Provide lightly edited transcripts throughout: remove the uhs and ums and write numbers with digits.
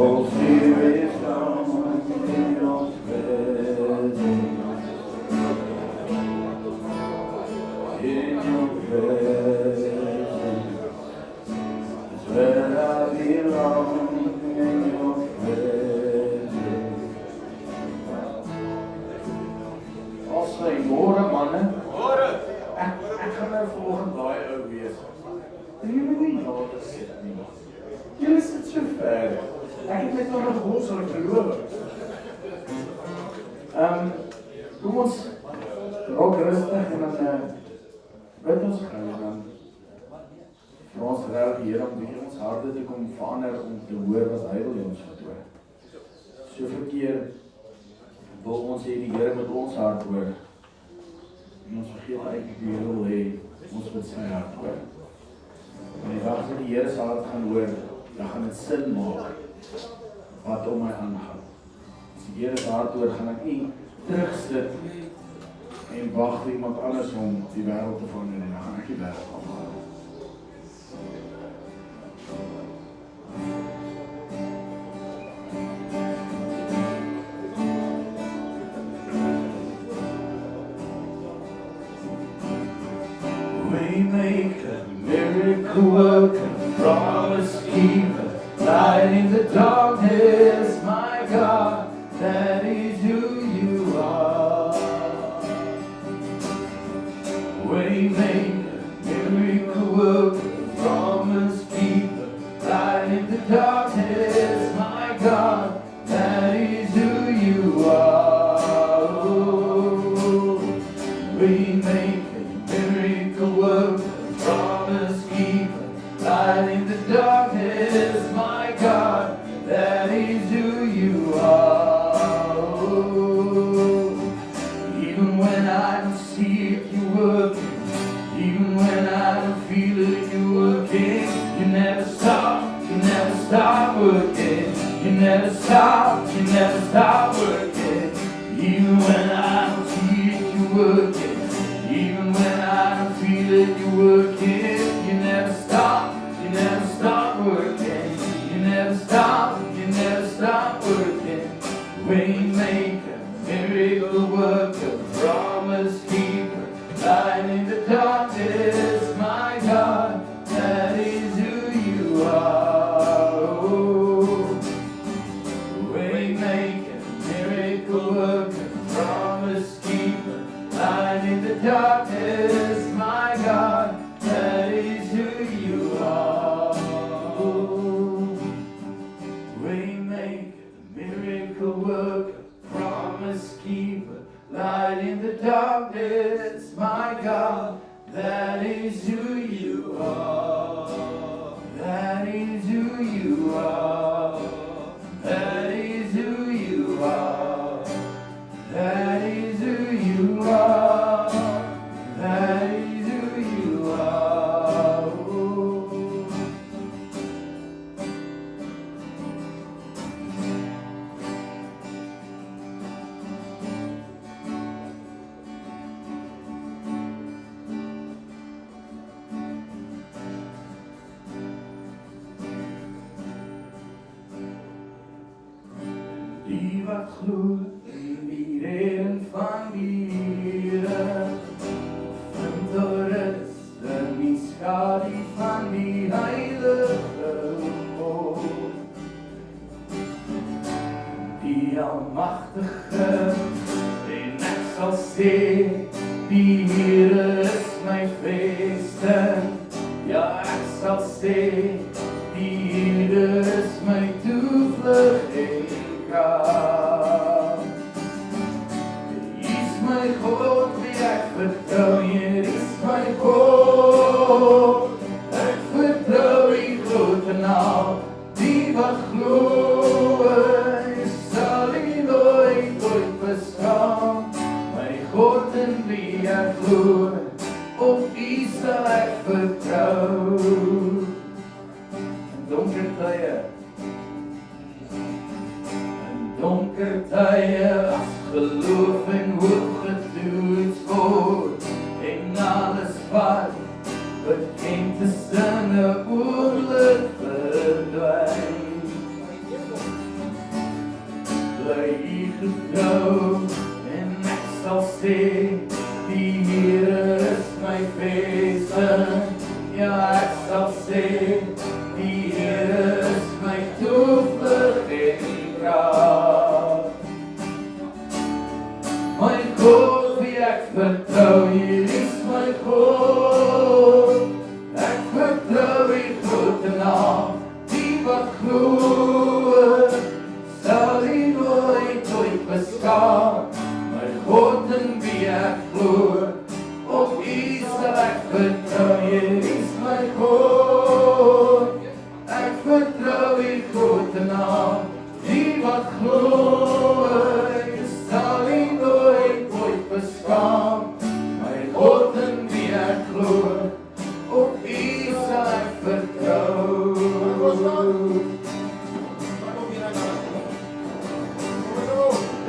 Spirit, come in your presence. In your presence is where I belong. In your presence. Als wij môre manne, ek gaan nou volgende daai ou wees. Julle nie nou te sit nie. Julle sit so ver. Ek het net nog 'n bos al geloof. Kom ons raak rustig en dan bid ons gou en dan vra ons reg die Here om bietjie ons harte te kom verander om te hoor wat hy wil ons vertoon. Soveel keer wil ons hê die Here met ons hart hoor. En ons vergeet eintlik die Here wil hê ons met sy hart hoor. En die dag as die Here se hart gaan hoor, dan gaan dit sin maak wat om my aangaan. As die Here se hart hoor, gaan ek nie terugsit en wag vir iemand anders om die wêreld te verander en dan gaan ek die wêreld aangaan. Waymaker, miracle worker, promise keeper, light in the darkness, my God, that is who you are. Waymaker, miracle worker, promise keeper, light in the darkness, my God, that is who you are. Oh, Waymaker, miracle worker, promise keeper, light in the darkness, my God, that is who you are. Oh, even when I don't see it, you working. Even when I don't feel it, you working. You never stop working. You never stop working. Even when I don't see it, you working. Even when I don't feel it, you working. You never stop working. You never stop working. Waymaker, miracle worker, promise keeper, light in the darkness, my God, that is who you are. Oh, Waymaker, miracle worker, promise keeper, light in the darkness, my God, that is who you are. Oh, Waymaker, miracle worker, promise keeper, light in the darkness, my God, that is who you are. That is who you are. That is who you are. That is who you are. That is who you are. Oh. Die wat glo in die reden van die Here, vind rus in die skadu van die Heilige God. Die Almagtige, en ek sal sê, die Here is my vesting. Ja, ek sal sê, die Here is my toevlug en krag. Hy is my God, wie ek vertrou, hier is my God. Ek vertrou die grote naam, die wat glo, hy sal nie nooit bestaan. My God in wie ek glo, op die sal ek vertrou. In donker tye, donker tye, as geloof en hoop getoets word, en alles wat bekend is in 'n oomblik verdwyn. wat glo, sal nie nooit bestaan. My God in wie ek glo, op U sal ek vertrou. Hier is my God, ek vertrou U grote naam. Die wat glo, sal nie nooit bestaan. My God in wie ek glo, op U sal ek vertrou.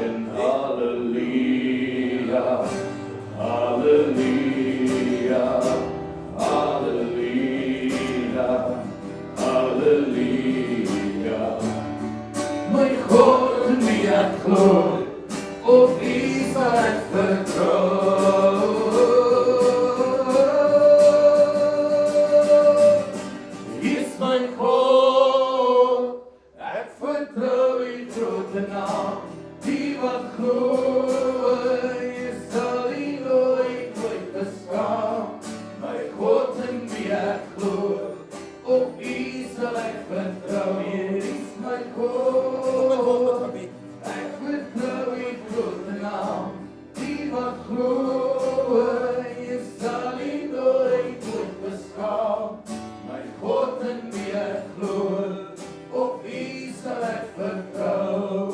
En halleluja, halleluja, halleluja, halleluja. My God in wie ek glo, op U sal ek vertrou. Is my God, ek vertrou U grote naam. Die wat glo, sal nie nooit bestaan. My God in wie ek glo, op U sal ek vertrou. Hier is my God, ek vertrou U grote naam. Die wat glo, sal nie nooit bestaan. My God in wie ek glo, op U sal ek vertrou.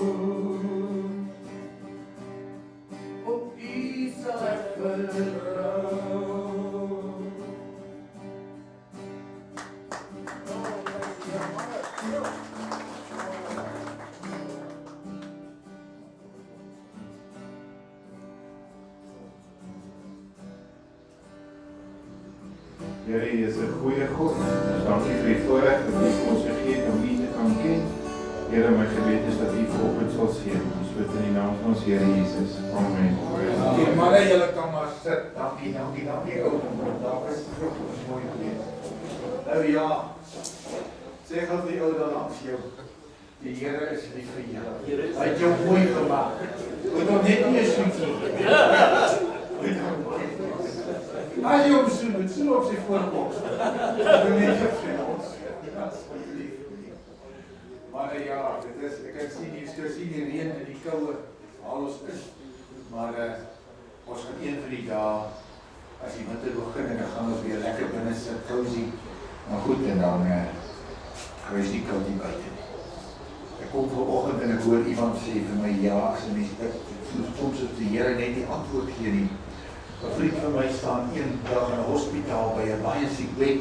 Op U sal ek vertrou. Here, U is 'n goeie God. Ons dankie vir die voorreg wat U ons gegee het om U te kan ken. Here, my gebed is dat U vanoggend sal seën. Ons bid in die naam van ons Here Jesus. Amen. Die manne, julle kan maar sit. Dankie ou. Daar is mooi gewees. Nou ja, sê gou vir die ou daar langs jou. Die Here is lief vir jou. Hy het jou mooi gemaak. Moet hom net nie soekie. As jy hom soen op sy voorkoms. Doe net vir ons. Maar ja, dit is, ek kan sien die reën en die koue al ons is. Maar ons gaan een van die dae, as die winter begin en dan gaan ons weer lekker binne sit, cozy. Maar goed, en dan is die koud nie buiten nie. Ek kom vanoggend en ek hoor iemand sê vir my, ja, as een mens, soms het die Here net die antwoord gee nie. 'n vriend van my staan een dag in 'n hospitaal by 'n baie siek bed.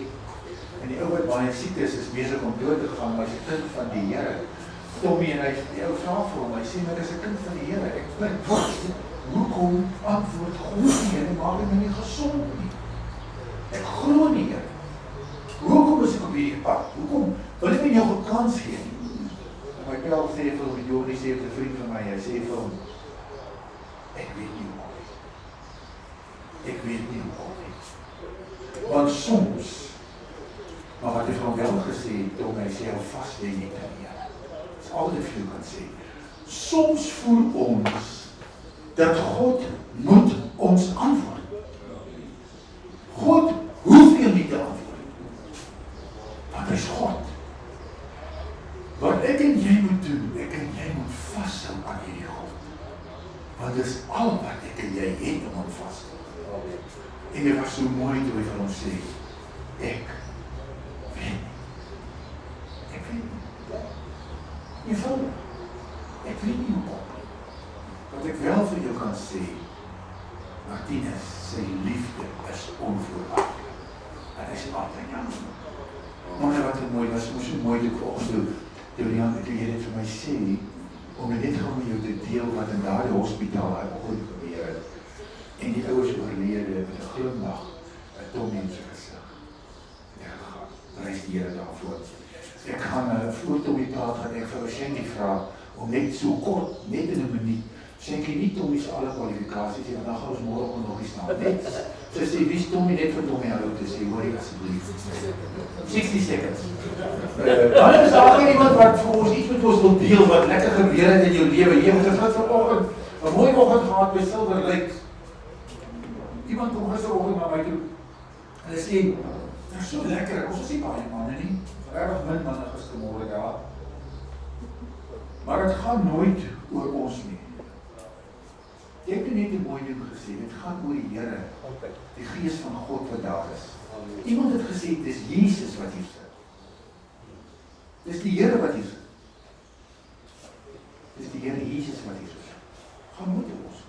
En die ou wat baie siek is besig om dood te gaan, maar hy's 'n kind van die Here. Tommy en die ou vra vir hom, hy sê, maar dis 'n kind van die Here. Ek dink, hoekom antwoord God nie? En maak my nie gesond nie. Ek glo nie, Here. Hoekom is ek op hierdie pad? Hoekom wil ek nie jou 'n kans gee nie? En my pel sê vir hom, Johnny sê vir 'n vriend van my, hy sê vir hom, ek weet nie hoekom. Ek weet nie hoekom nie. Want soms, maar wat hy van wel gesê het, om hy sê, hou vast jy nie kan nie. Dat is al wat jy kan sê. Soms voel ons, dat God moet ons antwoord. God hoef jy nie te antwoord. Want hy is God. Wat ek en jy moet doen, ek en jy moet vasthou aan hierdie God. Want dit is al wat ek en jy het om aan vasthou. En dit was so mooi toe hy van ons sê, ek weet nie. Ek weet nie. Eenvoudig. Ek weet nie hoekom. Wat ek wel vir jou kan sê, Martinus, sy liefde is onvoorwaardelik. En hy sê altyd ja. Maar wat het mooi was, moes so mooi toe vanoggend toe die Here dit vir my sê, om net gou met jou te deel wat in daardie hospitaal ooit gebeur het. En die ouers oorlede met 'n glimlag, 'n Tommy in sy gesig. Ja, prys die Here daarvoor. Ek gaan voor Tommy praat, gaan ek vir Shanky vra om net so kort, net in 'n minuut. Shanky nie Tommy se alle kwalifikasies nie, want dan gaan ons môre nog nie staan. Net sy sê wie is Tommy, net vir Tommy hallo te sê, hoor jy asseblief. 60 seconds. Dan is daar iemand wat vir ons iets met ons wil deel wat lekker gebeur het in jou lewe. Jy het gister vanoggend 'n mooi oggend gehad by Silver Lake. Iemand kom gisteroggend na my toe en hy sê, dit is so lekker, ons is nie baie manne nie, regtig min manne gistermôre daar. het gaan nooit oor ons nie. Jy het net 'n mooi ding gesê, dit gaan oor die Here, die Gees van God wat daar is. Iemand het gesê, dis Jesus wat hier sit. Dis die Here wat hier sit. Dis die Here Jesus wat hier sit. Gaan nooit oor ons.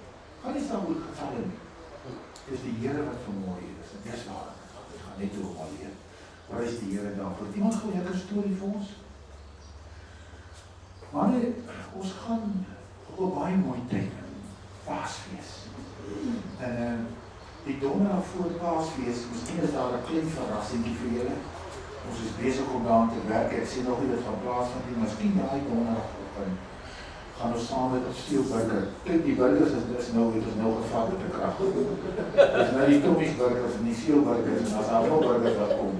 Gaan nie staan oor gevalle nie. Dis die Here wat vanmôre hier is. En dis waar. Ek gaan net oor al leer. Waar is die Here daarvoor? Iemand gou 'n storie vir ons? Maar ons gaan op 'n baie mooi tyd. Paasfees. En die donderdag voor Paasfees, miskien is daar 'n klein verrassingkie vir julle. Ons is besig om daaraan te werk. Ek sien nog nie dit van plaasvind nie, miskien daai donderdag gaan ons saam met 'n steelburger. Kyk, die burgers is nou gevat met 'n krag. Dis nou die Tommy's burgers en die steelburgers en as daar nog burgers wat kom.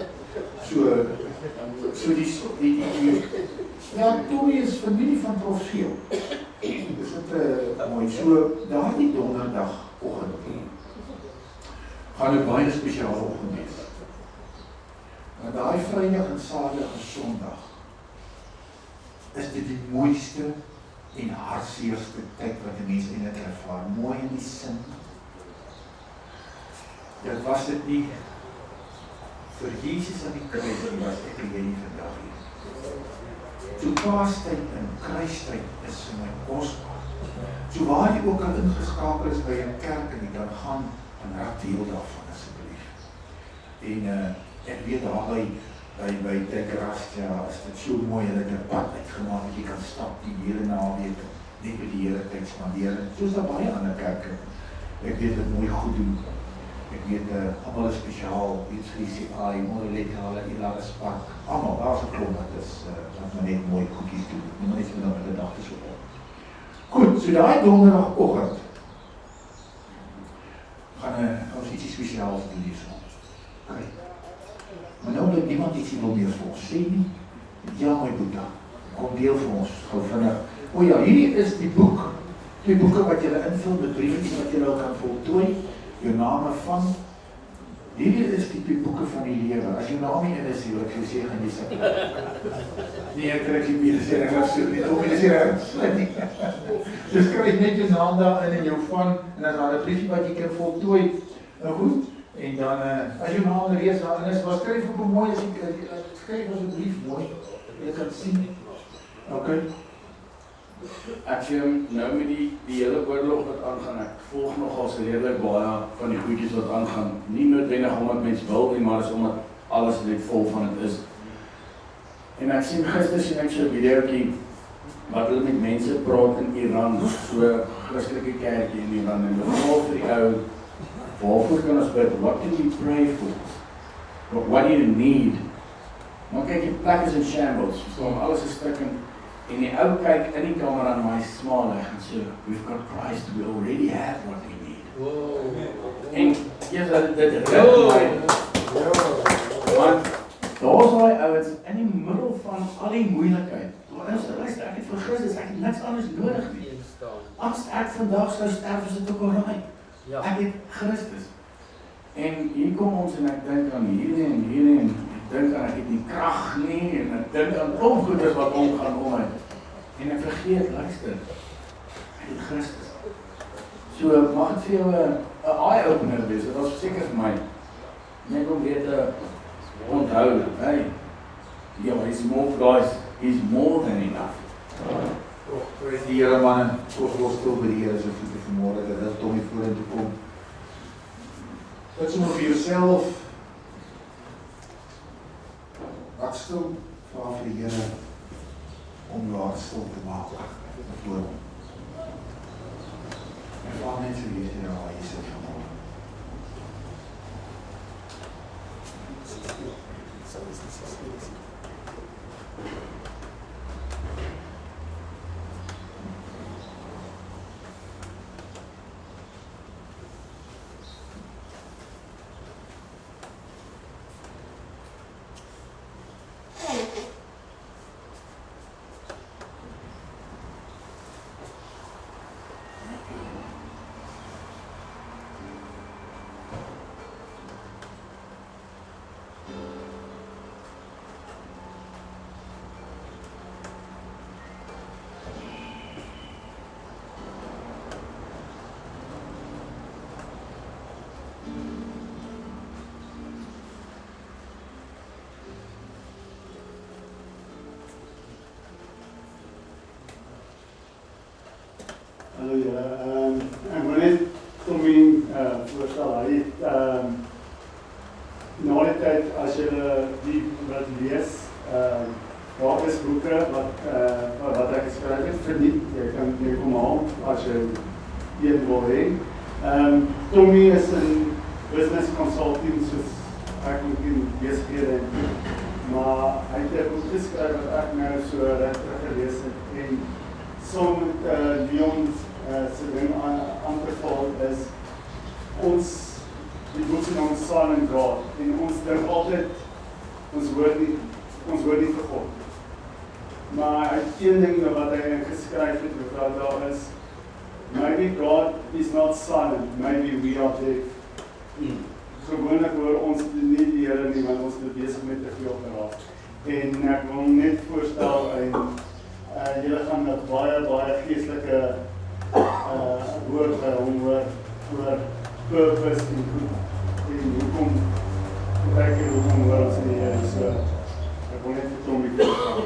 So die ja, Tommy is familie van Prof. Scheel. Dis dit mooi. So daardie donderdag oggend gaan 'n baie spesiale oggend wees. En daai Vrydag en Saterdag en Sondag is dit die mooiste en hartseerste tyd wat 'n mens in dit ervaar. Mooi in die sin. Dit was dit nie vir Jesus aan die kruis nie, was ek en jy nie vandag hier. So Paastyd en kruistyd is vir my kosbaar. So waar jy ook al ingeskakel is by 'n kerk en jy kan gaan en raak deel daarvan asseblief. En ek weet daar by Tekerastia is dit so mooi, hulle het 'n pad uitgemaak dat jy kan stap die hele naweek, net by die Here tyd spandeer. Soos daar baie ander kerke. Ek weet dit mooi goed doen. Ek weet almal is spesiaal, iets vir die CI, Moreleta, Ilaris Park, almal, daar is 'n klomp, dat is maar net mooi goedjies doen. Nie maar net vanaf die dag te so op. Goed, so daai donderdagoggend gaan ons ietsie spesiaals doen hierso. Okay. Maar nou dat niemand ietsie wil meer vir ons sê nie, ja my Boeta, kom deel vir ons, gou vinnig. O ja, hierdie is die boek, die boeke wat julle invul met briefjes wat julle kan voltooi, jou name van, hierdie is die boeke van die lewe. As jou naam nie in is, wil ek jou sê, gaan jy sê. Nee, ek trek nie meer sê, ek was so nie, om jy sê, ek sluit nie. Dus skryf net jou naam daarin en jou van, en as daar 'n briefie wat jy kan voltooi, nou goed, en dan, as jou naam reeds daarin is, maar skryf ook mooi, as jy skryf asseblief mooi, jy kan sien. Okay. Ek sê nou met die hele oorlog wat aangaan, ek volg nogal se redelik baie van die goedjies wat aangaan. Nie noodwendig omdat mens wil nie, maar is omdat alles net vol van dit is. En ek sien gister sien ek so 'n videoetjie wat hulle met mense praat in Iran, so Christelike kerkie in Iran, en hulle vra vir die ou, waarvoor kan ons bid? What do we pray for? What do you need? Maar kyk, die plek is in shambles, so alles is stukkend. En die ou kyk in die kamera en hy smaal en so, we've got Christ, we already have what we need. En ja, dit red my. Want daar is daai ouens in die middel van al die moeilikheid. Daar is luister, ek het vir Christus, ek het niks anders nodig nie. As ek vandag sou sterf, is dit ook alraai. Ek het Christus. En hier kom ons en ek dink aan hierdie en hierdie en ek dink aan ek het nie krag nie en ek dink aan ongoedes wat omgaan om my. En ek vergeet, luister, ek het Christus. So mag het vir jou 'n eye-opener wees, dit was seker vir my. Net om weer te onthou, hey, ja, he's more guys, he's more than enough. Prys die Here manne, ons stil by die Here se voete vanmôre, dat dit om die vorentoe kom. Dit sommer vir jouself. Wat stil, vra vir die Here om jou hart stil te maak voor hom. En vra net vir die Here waar jy sit vanmôre. Hallo julle, ek wil net Tommy voorstel, hy het na die tyd as julle die wat lees, daar is boeke wat ek geskryf het, verniet, jy kan kom haal as jy een wil hê. Tommy is in business consulting, soos ek ook in besighede, maar hy het 'n boek geskryf wat ek nou so regtig gelees het en saam met Leon se ding aan te val is ons die boek se naam Silent God en ons dink altyd ons hoor nie vir God. Maar hy het een ding wat hy geskryf het wat daar is, maybe God is not silent, maybe we are deaf. Gewoonlik hoor ons nie die Here nie, want ons is besig met te veel geraak. En ek wil net voorstel en julle gaan dat baie geestelike woord oor purpose en hoekom hoor ons in die Here. So ek wil net vir Tommy voorstel.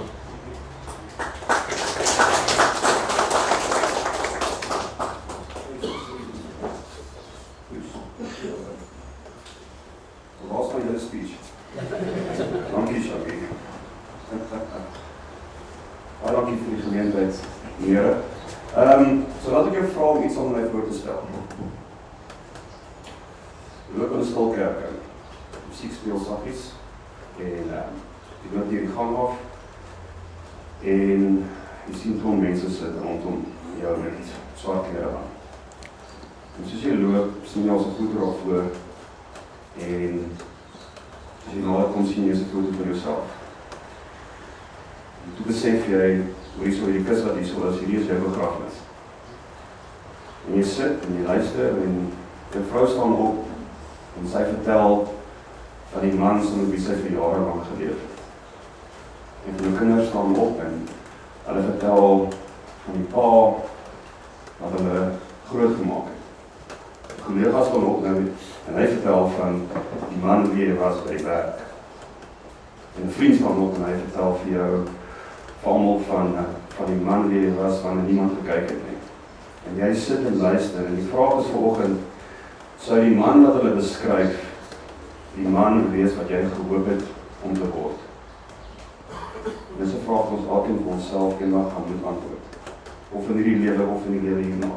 Wat was julle speech? Dankie, Shaki. Baie dankie vir die geleentheid, meneer. So laat ek jou vra om iets aan my voor te stel. Jy loop in 'n stil kerk in. Musiek speel saggies en jy loop hier die gang af en jy sien toe mense sit rondom jou met swart klere aan. En soos jy loop, sien jy al 'n foto daarvoor en as jy nader kom sien jy 'n foto van jouself. En toe besef jy, hoe jy so die kus wat jy so is, hierdie is jou begrafenis. En jy sit en jy luister en jou vrou staan op en sy vertel van die man sonder wie sy vir jare lang geleef het. En die kinders staan op en hulle vertel van die pa wat hulle groot gemaak het. Collega's staan op nou en hy vertel van die man wie hy was by die werk. En 'n vriend staan op en hy vertel vir jou almal van die man wie hy was wanneer niemand gekyk het nie. En jy sit en luister en die vraag is vanoggend, sou die man wat hulle beskryf, die man wees wat jy gehoop het om te word? Dis 'n vraag wat ons elkeen vir onsself eendag gaan moet antwoord. Of in hierdie lewe of in die lewe hierna.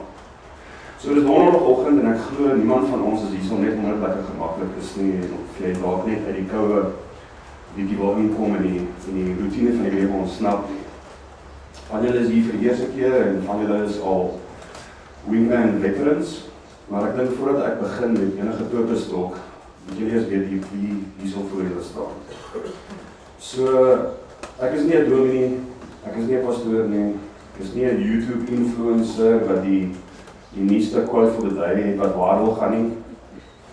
So dis donderdagoggend en ek glo niemand van ons is hierso net omdat dit lekker gemaklik is nie, of jy dalk net uit die koue bietjie wil inkom in die routine van die lewe ontsnap nie. Van julle is hier vir die eerste keer en van julle is al wingman veterans, maar ek dink voordat ek begin met enige purpose talk, moet julle eers weet wie hierso voor julle staan. So, ek is nie 'n dominee, ek is nie 'n pastoor nie, ek is nie 'n YouTube influencer wat die nuutste quote vir die day het wat waar wil gaan nie.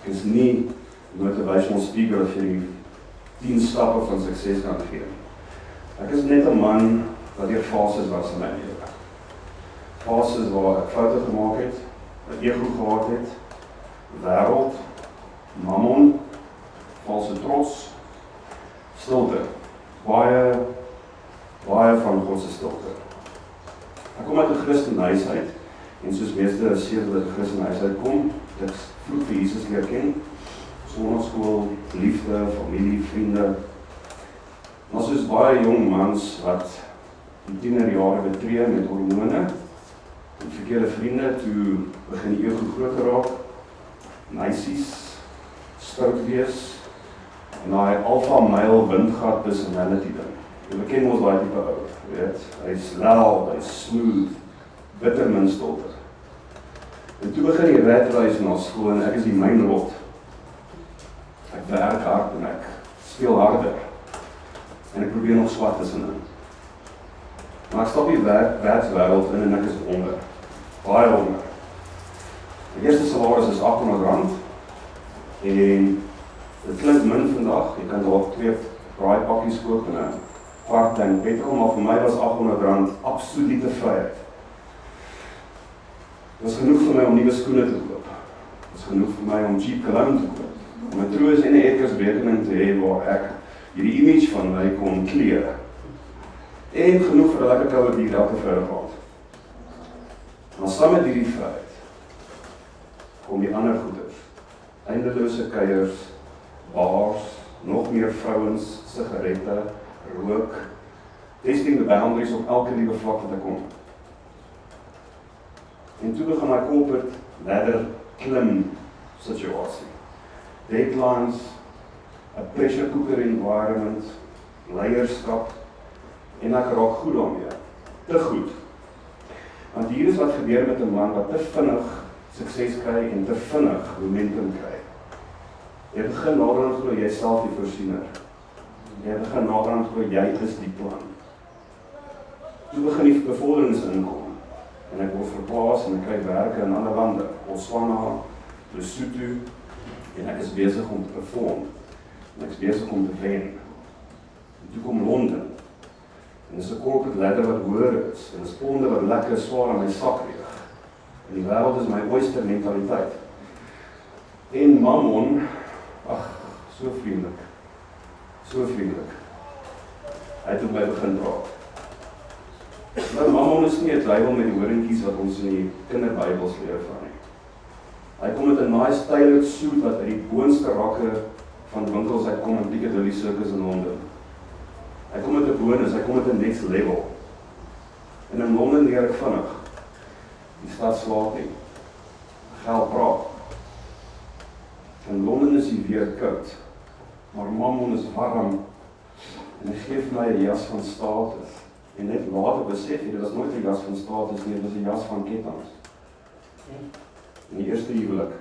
Ek is nie motivational speaker of jy 10 stappe van sukses kan gee. Ek is net 'n man wat deur fases was in my lewe. Fases waar ek foute gemaak het, 'n ego gehad het, wêreld, mammon, valse trots, stilte. Baie van God se stilte. Ek kom uit 'n Christenhuis uit en soos meeste seker dat 'n Christenhuis uitkom, ek vroeg vir Jesus leer ken. Sonnaskool, liefde, familie, vriende. Maar soos baie jong mans wat in tienerjare betree met hormone en verkeerde vriende, toe begin die ego groter raak, meisies, stout wees, en daai alpha male windgat personality ding. Jy beken ons daai tipe ou, weet, hy's loud, hy's smooth, bitter min stilte. En toe begin die rat race na skool en ek is die myn rot. Ek werk hard en ek speel harder. En ek probeer nog swat tussenin. Maar ek stap die werkswêreld in en ek is honger. Baie honger. Die eerste salaris is R800 en dit klink min vandag. Jy kan dalk 2 braaipakkies koop en 'n kwart tank petrol, maar vir my was R800 absolute vryheid. Dit was genoeg vir my om nuwe skoene te koop. Dit was genoeg vir my om cheap cologne te koop. Om 'n troos en 'n eetkersrekening te hê waar ek hierdie image van my kon kleer. En genoeg vir 'n lekker koue bier elke Vrydag aand. Maar saam met hierdie vryheid kom die ander goeders. Eindelose kuiers, bars, nog meer vrouens, sigarette, rook, testing the boundaries op elke liewe vlak wat ek kom. En toe begin my corporate ladder klim situasie. Deadlines, a pressure cooker environment, leierskap, en ek raak goed daarmee. Te goed. Want hier is wat gebeur met 'n man wat te vinnig sukses kry en te vinnig momentum kry. Jy begin naderhand glo jy self die voorsiener. Jy begin naderhand glo jy is die plan. Toe begin die bevorderings inkom. En ek word verplaas en ek kry werke in ander lande, Botswana, Lesotho, en ek is besig om te perform. En ek is besig om te wen. En toe kom Londen. En dis 'n corporate ladder wat hoër is, en dis ponde wat lekker swaar aan my sak weeg. En die wêreld is my oyster mentaliteit. En Mammon, ag, so vriendelik. So vriendelik. Hy het met my begin praat. Maar Mammon is nie 'n duiwel met die horingkies wat ons in die kinderbybels leer van nie. Hy kom met 'n nice tailored suit wat uit die boonste rakke van winkels uitkom in Piccadilly Circus in Londen. Hy kom met 'n bonus, hy kom met 'n next level. En in Londen leer ek vinnig. Die stad slaap nie. Geld praat. In Londen is die weer koud. Maar Mammon is warm. En hy gee vir my 'n jas van status. En net later besef jy, dit was nooit 'n jas van status nie, dit was 'n jas van kettinge. In die eerste huwelik.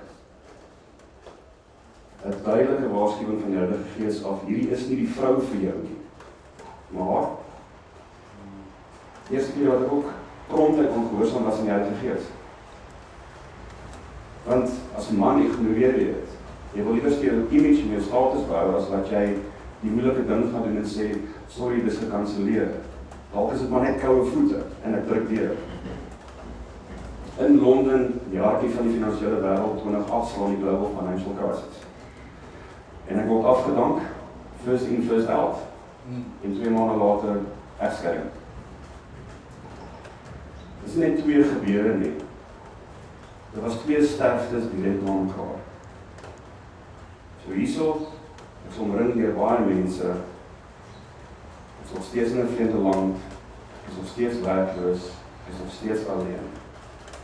'n duidelike waarskuwing van die Heilige Gees af, hierdie is nie die vrou vir jou nie. Maar, die eerste keer wat ek ook promptheid ongehoorsaam was aan die Heilige Gees. Want as 'n man ignoreer jy dit. Jy wil liewer jou image en jou status bou as wat jy die moeilike ding gaan doen en sê, sorry, dis gekanselleer. Dalk is dit maar net koue voete en ek druk deur. In Londen, die hartjie van die finansiële wêreld, 2008 slaan die global financial crisis. En ek word afgedank, first in, first out. En 2 maande later, egskeiding. Dit is net 2 gebeure nie. Daar was 2 sterftes direk na mekaar. So hierso, ek is omring deur baie mense, ek is nog steeds in 'n vreemde land, ek is nog steeds werkloos, ek is nog steeds alleen.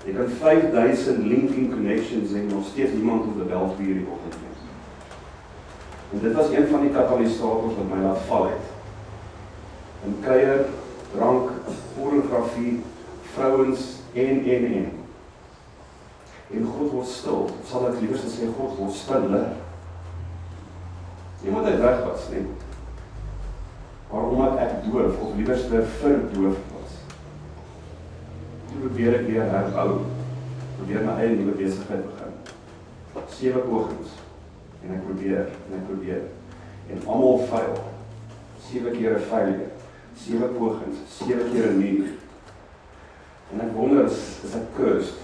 Jy kan 5000 LinkedIn connections en nog steeds niemand op die bel 2 uur die oggend nie. En dit was een van die katalisators wat my laat val het. In kuier, drank, pornografie, vrouens en. En God word stil, of sal ek liewer sê God word stiller. Nie omdat hy weg was nie, maar omdat ek doof, of liewerste verdoof was. Toe probeer ek weer herbou, probeer my eie nuwe besigheid begin. 7 pogings, en ek probeer, en almal fail. 7 keer 'n failure, 7 pogings, 7 keer 'n muur. En ek wonder, is ek cursed?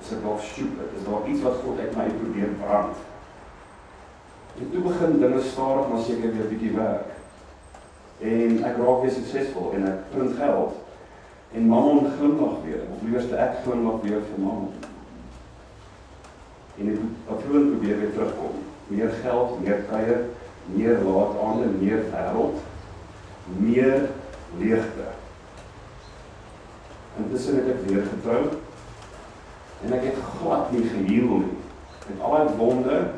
Is ek dalk stupid? Is daar iets wat God uit my probeer brand? En toe begin dinge stadig, maar seker weer 'n bietjie werk. En ek raak weer suksesvol, en ek print geld, en Mammon glimlag weer, of liewerste ek glimlag weer vir Mammon. En die patroon probeer weer terugkom. Meer geld, meer kuier, meer laat aande, meer wêreld, meer leegte. Intussen het ek weer getrou, en ek het glad nie geheel nie. Met al die wonde,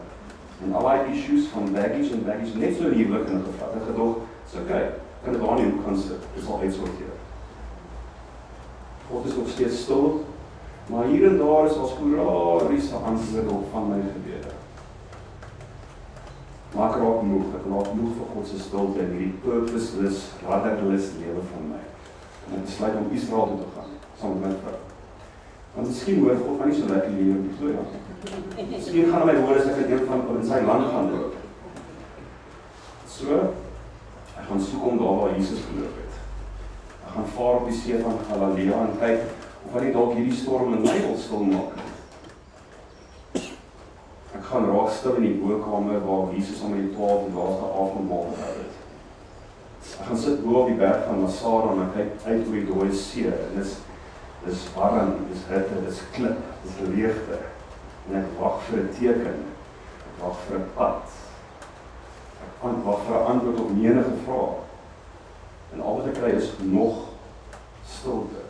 en al die issues van baggage, net so in die huwelik ingevat. Ek gedog, so kyk, kan dit daar nie op gaan sit, dit sal uitsorteer. God is nog steeds stil, maar hier en daar is al sporadiese antwoorde op van my gebede. Maar ek raak moeg vir God se stilte en hierdie purposeless, rudderless lewe van my. En ek besluit om Israel toe te gaan, saam met my vrou. Want miskien hoor God maar nie so lekker hier in Pretoria. Miskien gaan hy my hoor as ek in sy land gaan loop. So, ek gaan soek om daar waar Jesus geloop het. Ek gaan vaar op die see van Galilea en kyk of hy dalk hierdie storm in my wil stil maak. Ek gaan raak stil in die bokamer waar Jesus aan die 12 die laaste avondmaal gehou het. Ek gaan sit bo op die berg van Masara en ek kyk uit oor die dooie see. En dis dis warm, dis hitte, dis klip, dis leegte. En ek wag vir 'n teken, ek wag vir 'n pad. Ek wag vir 'n antwoord op menige vrae. En al wat ek kry is nog stilte.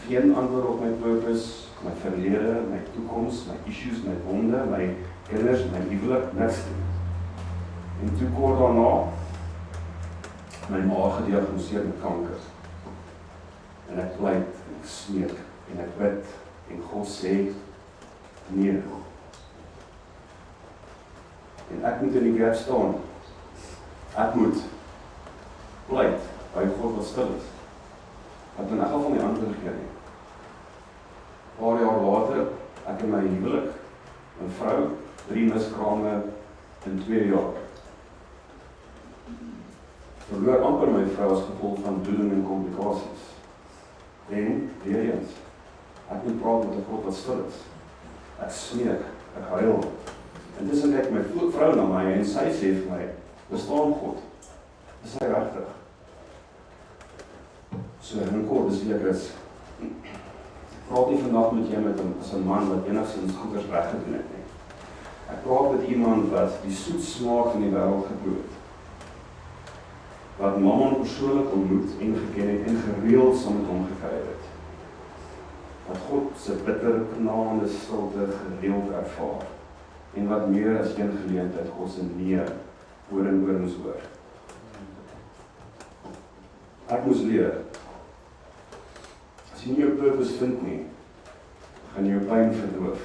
Geen antwoord op my purpose, my verlede, my toekoms, my issues, my wonde, my kinders, my huwelik, niks nie. En toe kort daarna, my ma gediagnoseer met kanker. En ek pleit, en ek smeek, en ek bid, en God sê, nee. En ek moet in die gap staan. Ek moet pleit by God wat stil is. Wat in elk geval my antwoord gee nie. Paar jaar later, ek en my huwelik, my vrou, 3 miskrame in 2 jaar. Verloor amper my vrou as gevolg van bloeding en komplikasies. En, weer eens, ek moet praat met 'n God wat stil is. Ek smeek, ek huil. Intussen kyk my vrou na my en sy sê vir my, bestaan God? Is hy regtig? So in kort is wie ek is. Ek praat nie vandag met jy as 'n man wat enigstens goeders weggedoen het nie. Ek praat met iemand wat die soet smaak van die wêreld geproe het. Wat Mammon persoonlik ontmoet en geken het en gereeld saam met hom gekry het. Wat God se bitter, knaande stilte gereeld ervaar. En wat meer as een geleentheid God se nee oor en oor moes hoor. Ek moes leer. As jy nie jou purpose vind nie, gaan jy jou pyn verdoof.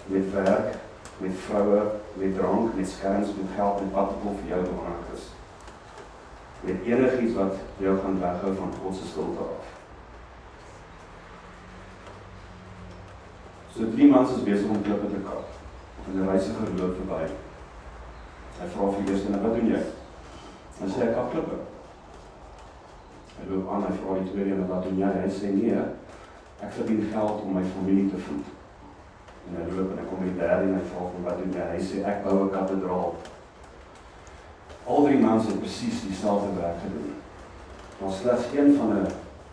Met werk, met vroue, met drank, met skerms, met geld, met wat ook al vir jou belangrijk is. Met enigiets wat jou gaan weghou van God se stilte af. So 3 mans is besig om klippe te kap. En 'n reisiger loop verby. Hy vra vir eers, wat doen jy? Hy sê, ek kap klippe. Hy loop aan, hy vra die tweede en wat doen jy? Hy sê, nee, ek verdien geld om my familie te voed. En hy loop en hy kom die derde en hy vra van wat doen jy? Hy sê, ek bou 'n kathedraal. Al 3 mans het presies dieselfde werk gedoen. Maar slegs een van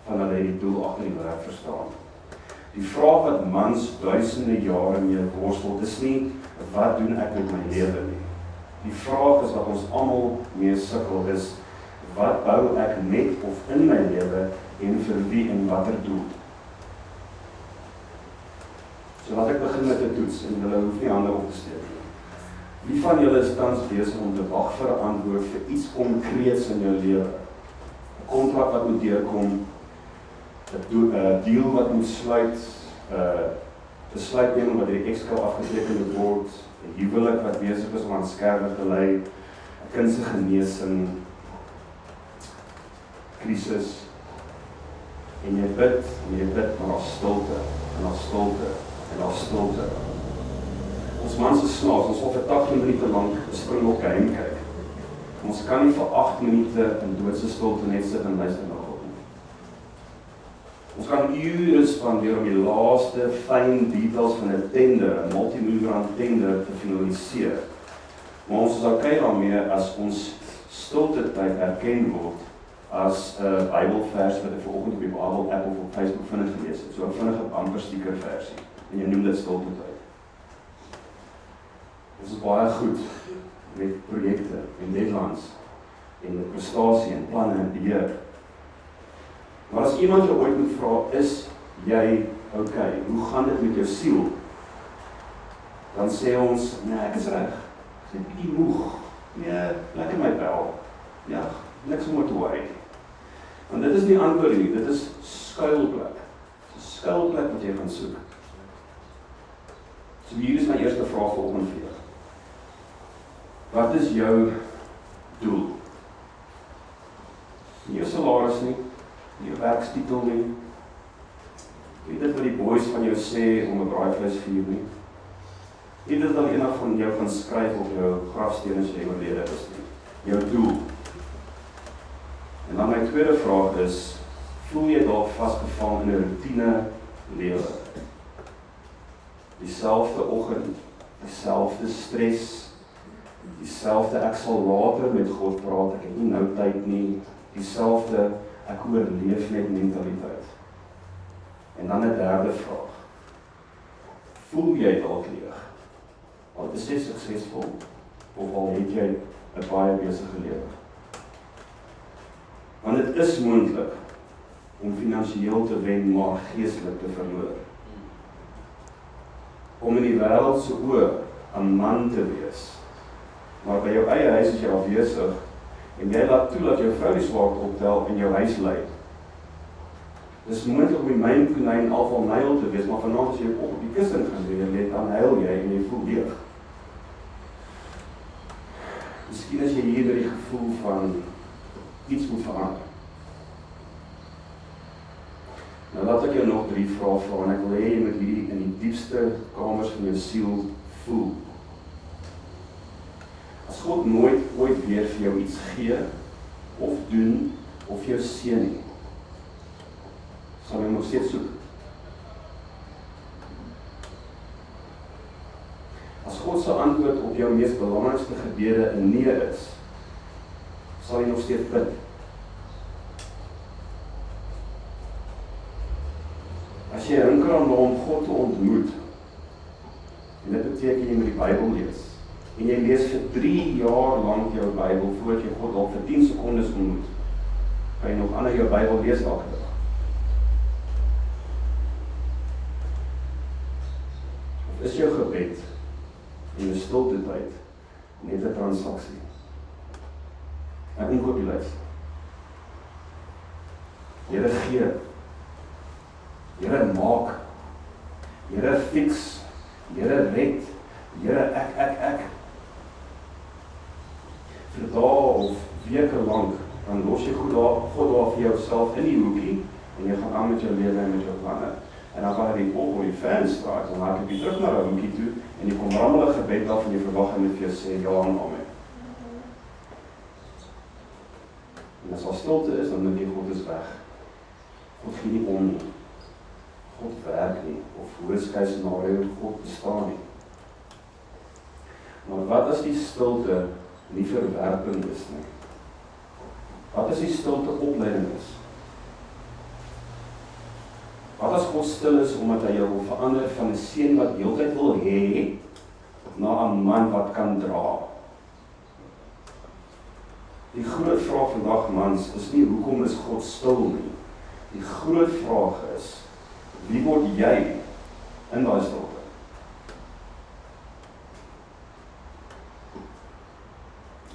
hulle het die doel agter die werk verstaan. Die vraag wat mans duisende jare mee worstel, is nie, wat doen ek met my lewe nie. Die vraag is wat ons almal mee sukkel is, wat bou ek met of in my lewe en vir wie en watter doel? So laat ek begin met 'n toets en hulle hoef nie hande op te steek nie. Wie van julle is tans besig om te wag vir 'n antwoord vir iets konkreets in jou lewe? 'n Kontrak wat moet deurkom, 'n deal wat moet sluit, 'n besluitneming wat deur die Exco afgeteken moet word, 'n huwelik wat besig is om aan skerwe te lei, 'n kind se genesing, krisis, en jy bid, maar daar's stilte, en daar's stilte, en daar's stilte. Ons mans is snaaks, ons wil vir 80 minute lank 'n Springbok game kyk. Ons kan nie vir 8 minute in doodse stilte net sit en luister na God nie. Ons kan ure spandeer om die laaste fyn details van 'n tender, 'n multimiljoen tender te finaliseer. Maar ons is okay daarmee as ons stilte tyd erken word as 'n Bybelvers wat ek vanoggend op die Bible app of op Facebook vinnig gelees het. So 'n vinnige bumper sticker versie. En jy noem dit stilte tyd. Ons is baie goed met projekte en deadlines en met prestasie en planne en beheer. Maar as iemand jou ooit moet vra, is jy okay? Hoe gaan dit met jou siel? Dan sê ons, nee, ek is reg. Ek is net bietjie moeg. Nee, lekker my bel. Ja, niks om te worry. Want dit is nie antwoord nie, dit is skuilplek. Dit is 'n skuilplek wat jy gaan soek. So hier is my eerste vraag vanoggend vir jou. Wat is jou doel? Nie jou salaris nie, nie jou werkstitel nie. Nie dit wat die boys van jou sê om 'n braaivleisvuur nie. Nie dit wat eendag van jou gaan skryf op jou grafsteen as jy oorlede is nie. Jou doel. En dan my tweede vraag is, voel jy dalk vasgevang in 'n roetine lewe? Dieselfde oggend, dieselfde stres, dieselfde ek sal later met God praat, ek het nie nou tyd nie, dieselfde ek oorleef net mentaliteit. En dan 'n derde vraag. Voel jy dalk leeg? Al is jy suksesvol, of al het jy 'n baie besige lewe? Want dit is moontlik om finansiëel te wen, maar geestelik te verloor. Om in die wêreld se oë 'n man te wees, maar by jou eie huis is jy afwesig, en jy laat toe dat jou vrou die swaard optel en jou huis lei. Dis moontlik om die myn konyn alval nyl te wees, maar vanaand as jy op die kussing gaan lê, dan huil jy en jy voel leeg. Miskien is jy hier met die gevoel van iets moet verander. Nou laat ek jou nog 3 vrae vra, en ek wil hê jy moet hierdie in die diepste kamers van jou siel voel. As God nooit ooit weer vir jou iets gee, of doen, of jou seën nie, sal jy nog steeds soek. As God se antwoord op jou mees belangrikste gebede 'n nee is, sal jy nog steeds bid. As jy hunker aan om God te ontmoet, en dit beteken jy moet die Bybel lees, en jy lees vir 3 jaar lank jou Bybel, voordat jy God al vir 10 sekondes ontmoet, kan jy nog ander jou Bybel lees elke dag. Of is jou gebed en jou stilte tyd net 'n transaksie? 'n inkopieslys. Here gee. Here maak. Here fix. Here red. Here ek. Vir dae of weke lank, dan los jy God daar vir jouself in die hoekie, en jy gaan aan met jou lewe en met jou planne. En dan gaan jy op die fans straat, dan maak jy terug na die hoekie toe, en jy kom rammelig gebed af, en jy verwag en vir jou sê, ja en amen. En as al stilte is, dan dink jy God is weg. God gee nie om nie. God werk nie, of worst case scenario, God bestaan nie. Maar wat as die stilte nie verwerping is nie? Wat as die stilte opleiding is? Wat as God stil is, omdat hy jou wil verander van 'n seun wat heeltyd wil hê, na 'n man wat kan dra? Die groot vraag vandag, mans, is nie hoekom is God stil nie. Die groot vraag is, wie word jy in daai stilte?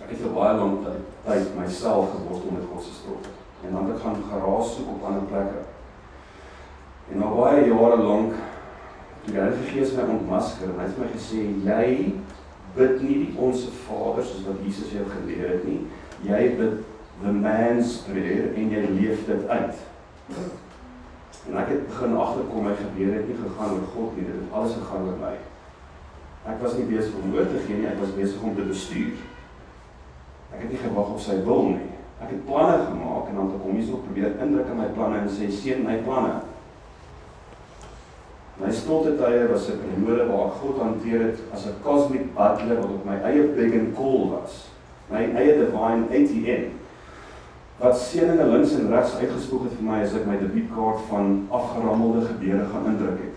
Ek het vir baie lang tyd myself geword om met God se stilte. En dan het ek gaan geraas soek op ander plekke. En na baie jare lank, toe die Heilige Gees my ontmasker, en hy het my gesê, jy bid nie die Onse Vader, soos wat Jesus jou geleer het nie, jy bid the man's prayer, en jy leef dit uit. En ek het begin agterkom, my gebede het nie gegaan oor God nie, dit het alles gegaan oor my. Ek was nie besig om oor te gee nie, ek was besig om te bestuur. Ek het nie gewag op sy wil nie. Ek het planne gemaak, en dan het ek hom hierso probeer indruk in my planne, en sê, seën my planne. My stilte tye was 'n periode waar ek God hanteer het as 'n cosmic butler wat op my eie beg and call was. My eie divine ATM. Wat seëninge links en regs uitgespoeg het vir my as ek my debietkaart van afgerammelde gebede gaan indruk het.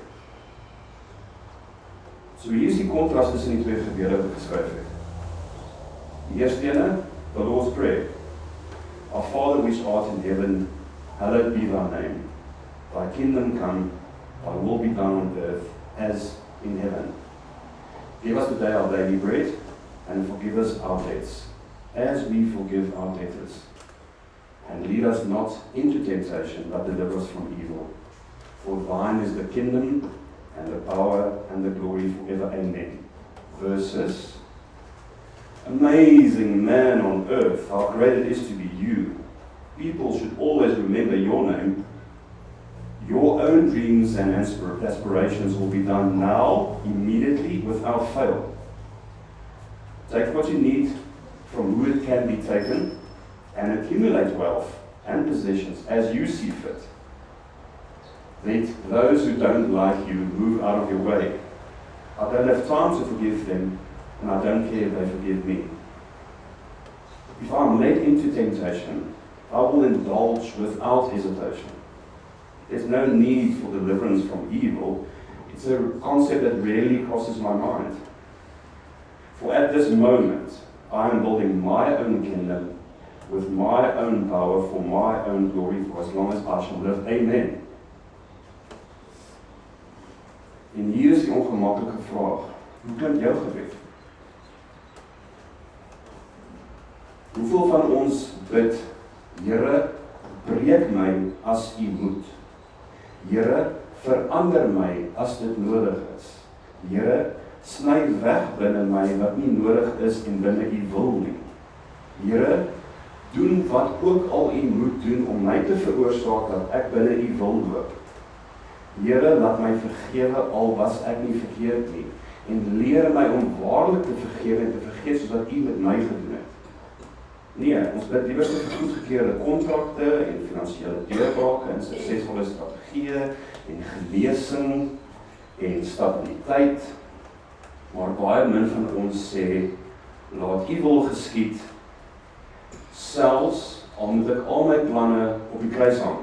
So hier is die kontras tussen die twee gebede wat ek geskryf het. Die eerste ene, the Lord's Prayer. Our Father which art in heaven, hallowed be thy name. Thy kingdom come, thy will be done on earth as in heaven. Give us today our daily bread, and forgive us our debts, as we forgive our debtors. And lead us not into temptation, but deliver us from evil. For thine is the kingdom, and the power, and the glory forever. Amen. Verses. Amazing man on earth, how great it is to be you. People should always remember your name. Your own dreams and aspirations will be done now, immediately, without fail. Take what you need from who it can be taken, and accumulate wealth and possessions as you see fit. Let those who don't like you move out of your way. I don't have time to forgive them, and I don't care if they forgive me. If I'm led into temptation, I will indulge without hesitation. There's no need for deliverance from evil. It's a concept that rarely crosses my mind. For at this moment, I am building my own kingdom with my own power for my own glory for as long as I shall live. Amen. En hier is die ongemaklike vraag. Hoe klink jou gebed? Hoeveel van ons bid, Here, breek my as U moet. Here, verander my as dit nodig is. Here, sny weg binne my wat nie nodig is en binne U wil nie. Here, doen wat ook al U moet doen om my te veroorsaak dat ek binne U wil loop. Here, laat my vergewe al was ek nie verkeerd nie en leer my om waarlik te vergewe en te vergeet soos wat U met my gedoen het. Nee, ons bid liewer vir goedgekeurde kontrakte en finansiële deurbrake en suksesvolle strategieë en genesing en stabiliteit. Maar baie min van ons sê, laat U wil geskied, selfs al moet ek al my planne op die kruis hang.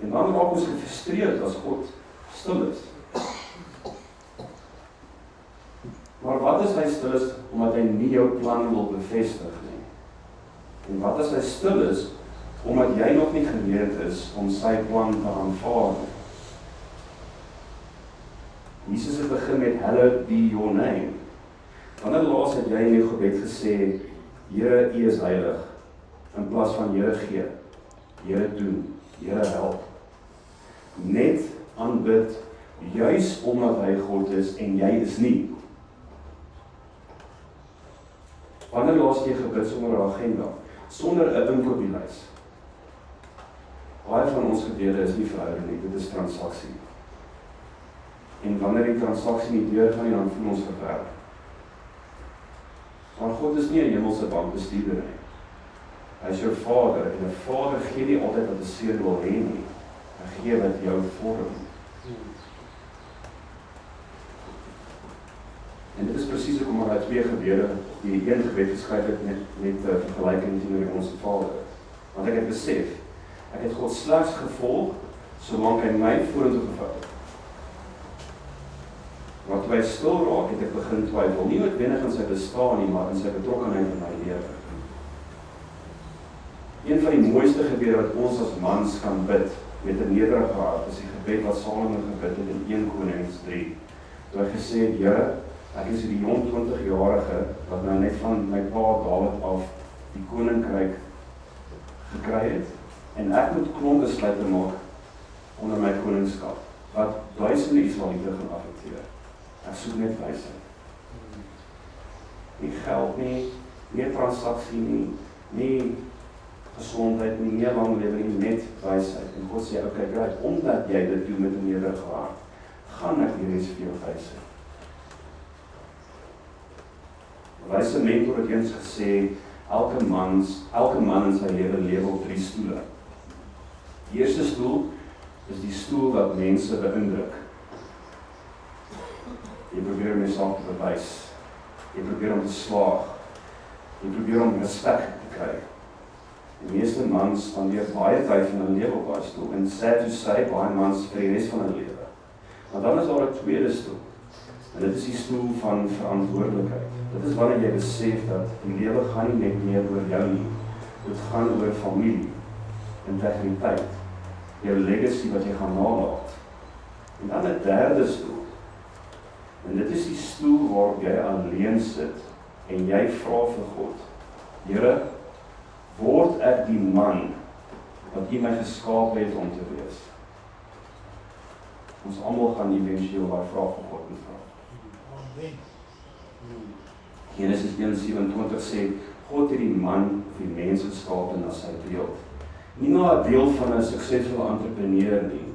En dan raak ons gefrustreerd as God stil is. Maar wat as hy stil is, omdat hy nie jou plan wil bevestig nie? En wat as hy stil is, omdat jy nog nie gereed is om sy plan te aanvaar nie? Jesus het begin met, hallowed be your name. Wanneer laas het jy in jou gebed gesê, Here, U is heilig, in plaas van Here gee, Here doen, Here help. Net aanbid, juis omdat hy God is en jy is nie. Wanneer laas jy gebid sonder 'n agenda, sonder 'n inkopieslys? Baie van ons gebede is nie verhouding nie, dit is transaksie. En wanneer die transaksie nie deurgaan nie, dan voel ons verwerp. Maar God is nie 'n hemelse bankbestuurder nie. Hy is jou Vader, en 'n Vader gee nie altyd wat 'n seun wil hê nie. Hy gee wat jou vorm. En dit is presies hoekom daar twee gebede, die een gebed geskryf het met vergelyking teenoor ons Vader. Want ek het besef, ek het God slegs gevolg, solank hy my vorentoe gevat het. Maar toe hy stil raak, het ek begin twyfel, nie noodwendig in sy bestaan nie, maar in sy betrokkenheid in my lewe. Een van die mooiste gebede wat ons as mans kan bid, met 'n nederige hart, is die gebed wat Salomo gebid het in 1 Konings 3. Toe hy gesê het, Here, ek is die jong 20-jarige, wat nou net van my pa Dawid af die koninkryk gekry het, en ek moet klomp besluite maak onder my koningskap, wat duisende Israeliete gaan affekteer. Ek soek net wysheid. Nie geld nie, nie transaksie nie, nie gesondheid nie, nie lang lewe nie, net wysheid. En God sê, okay, great, omdat jy dit doen met 'n nederige hart, gaan ek die res vir jou wysheid. 'n Wyse mentor het eens gesê, elke man in sy lewe op 3 stoele. Die eerste stoel is die stoel wat mense beïndruk. Jy probeer om jouself te bewys. Jy probeer om te slaag. Jy probeer om respek te kry. Die meeste mans spandeer baie tyd in hulle lewe op daai stoel. En sad to say, baie mans vir die res van hulle lewe. Maar dan is daar 'n tweede stoel. En dit is die stoel van verantwoordelikheid. Dit is wanneer jy besef dat die lewe gaan nie net meer oor jou nie. Dit gaan oor familie, integriteit, jou legacy wat jy gaan nalaat. En dan 'n derde stoel. En dit is die stoel waarop jy alleen sit en jy vra vir God, Here, word ek die man wat U my geskaap het om te wees? Ons almal gaan eventueel daai vraag van God moet vra. Amen. Genesis 1:27 sê, God het die man of die mens geskaap na sy beeld. Nie na 'n beeld van 'n suksesvolle entrepreneur nie,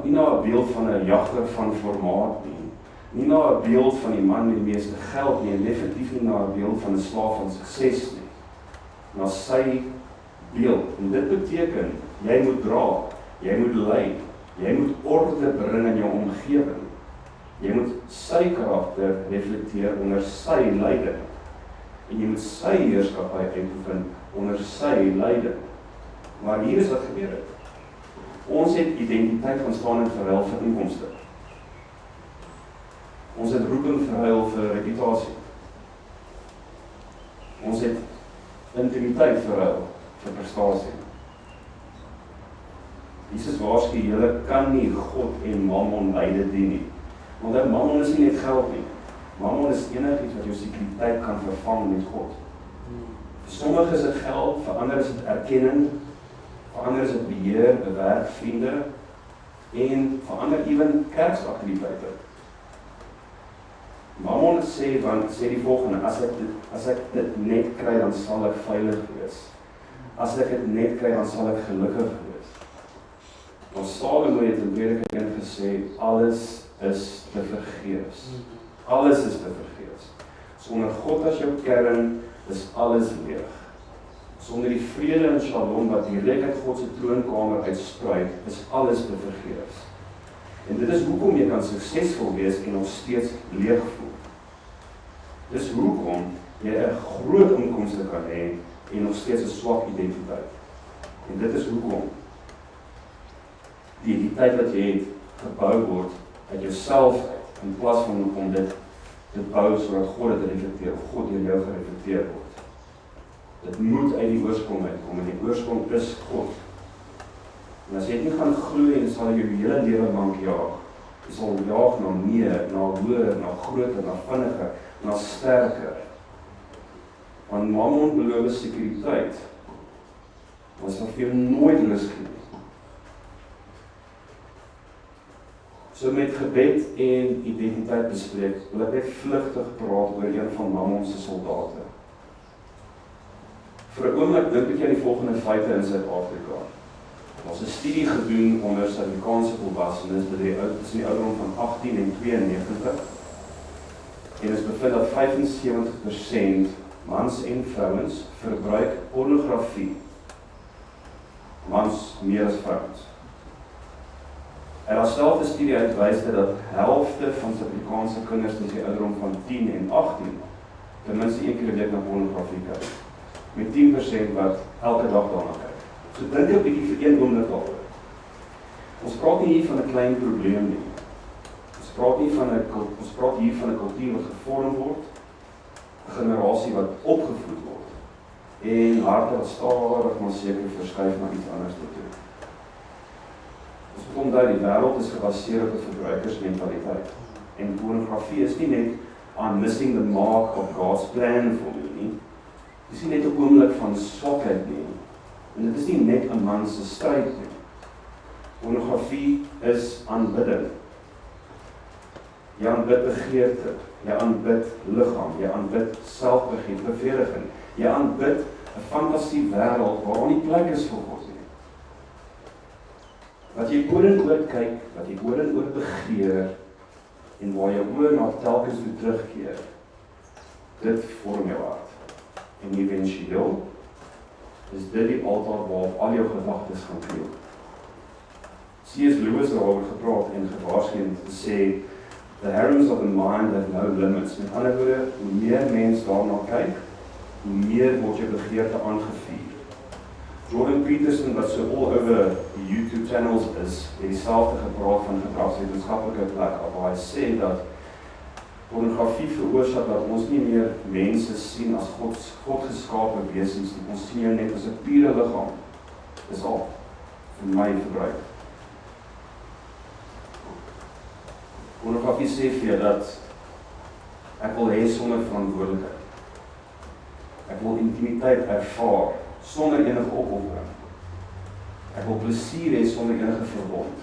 nie na 'n beeld van 'n jagter van formaat nie, nie na 'n beeld van die man met die meeste geld nie, en definitief nie na 'n beeld van 'n slaaf van sukses nie. Na sy beeld. En dit beteken, jy moet dra, jy moet lei, jy moet orde bring in jou omgewing. Jy moet sy karakter reflekteer onder sy leiding. En jy moet sy heerskappy uitoefen onder sy leiding. Maar hier is wat gebeur het. Ons het identiteit gaan staan in verruil vir inkomste. Ons het roeping verruil vir reputasie. Ons het intimiteit verruil vir prestasie. Jesus waarsku, julle kan nie God en Mammon beide dien nie. Want Mammon is nie net geld nie. Mammon is enigiets wat jou sekuriteit kan vervang met God. Vir sommige is dit geld, vir ander is dit erkenning, vir ander is dit beheer, bewerk, vriende, en vir ander ewen kerksaktiwiteite. Mammon sê die volgende, as ek dit net kry, dan sal ek veilig wees. As ek dit net kry, dan sal ek gelukkig wees. Maar Salomo het in Prediker 1 gesê, alles is te vergeefs. Alles is te vergeefs. Sonder God as jou kern, is alles leeg. Sonder die vrede en shalom wat direk uit God se troonkamer uitspruit, is alles te vergeefs. En dit is hoekom jy kan suksesvol wees en nog steeds leeg voel. Dis hoekom jy 'n groot inkomste kan hê en nog steeds 'n swak identiteit. En dit is hoekom die identiteit wat jy het gebou word uit jouself uit, in plaas van om dit te bou sodat God dit reflekteer, of God deur jou gereflekteer word. Dit moet uit die oorsprong uitkom, en die oorsprong is God. En as jy nie gaan groei en sal jy hele lewe lank jaag. Jy sal jaag na meer, na hoër, na groter, na vinniger, na sterker. Want Mammon beloof sekuriteit. Ons sal vir jou nooit rus gee. So met gebed en identiteit bespreek, wil ek net vlugtig praat oor een van Mammon se soldate. Vir 'n oomblik dink ek aan die volgende feite in Suid-Afrika. Ons het 'n studie gedoen onder Suid-Afrikaanse volwassenes tussen die ouderdom van 18 en 92. En is bevind dat 75% mans en vrouens verbruik pornografie. Mans meer as vrouens. En daarselfde studie uitwys dat helfte van Suid-Afrikaanse kinders tussen die ouderdom van 10 en 18 ten minste 1 keer 'n week na pornografie kyk. Met 10% wat elke dag daarna kyk. So dink jy 'n bietjie vir een oomblik daaroor. Ons praat nie hier van 'n klein probleem nie. Ons praat hier van 'n kultuur wat gevorm word, 'n generasie wat opgevoed word, en harte wat stadig maar seker verskuif na iets anders toe. Ons moet onthou, die wêreld is gebaseer op 'n verbruikersmentaliteit. En pornografie is nie net on missing the mark of God's plan for you nie. Dit is nie net 'n oomblik van swakheid nie. En dit is nie net 'n man se stryd nie. Pornografie is aanbidding. Jy aanbid begeerte, jy aanbid liggaam, jy aanbid selfbevryding, jy aanbid 'n fantasie wêreld waar nie plek is vir God nie. Wat jy oor en oor kyk, wat jy oor en oor begeer, en waar jou oor na telkens toe terugkeer, dit vorm jou hart. En eventueel is dit die altaar waarop al jou gedagtes gaan vloei. C.S. Lewis het daaroor gepraat en gewaarsku om te sê, the harems of the mind have no limits. Met ander woorde, hoe meer mens daarna kyk, hoe meer word jou begeerte aangevuur. Jordan Peterson, wat so all over die YouTube channels is, het dieselfde gepraat van gedragswetenskaplike plek, waar hy sê dat pornografie veroorsaak dat ons nie meer mense sien as God geskape wesens nie. Ons sien jou net as 'n pure liggaam. Dis al vir my verbruik. Pornografie sê vir jou dat ek wil hê sonder verantwoordelikheid. Ek wil intimiteit ervaar sonder enige opoffering. Ek wil plesier hê sonder enige verbond.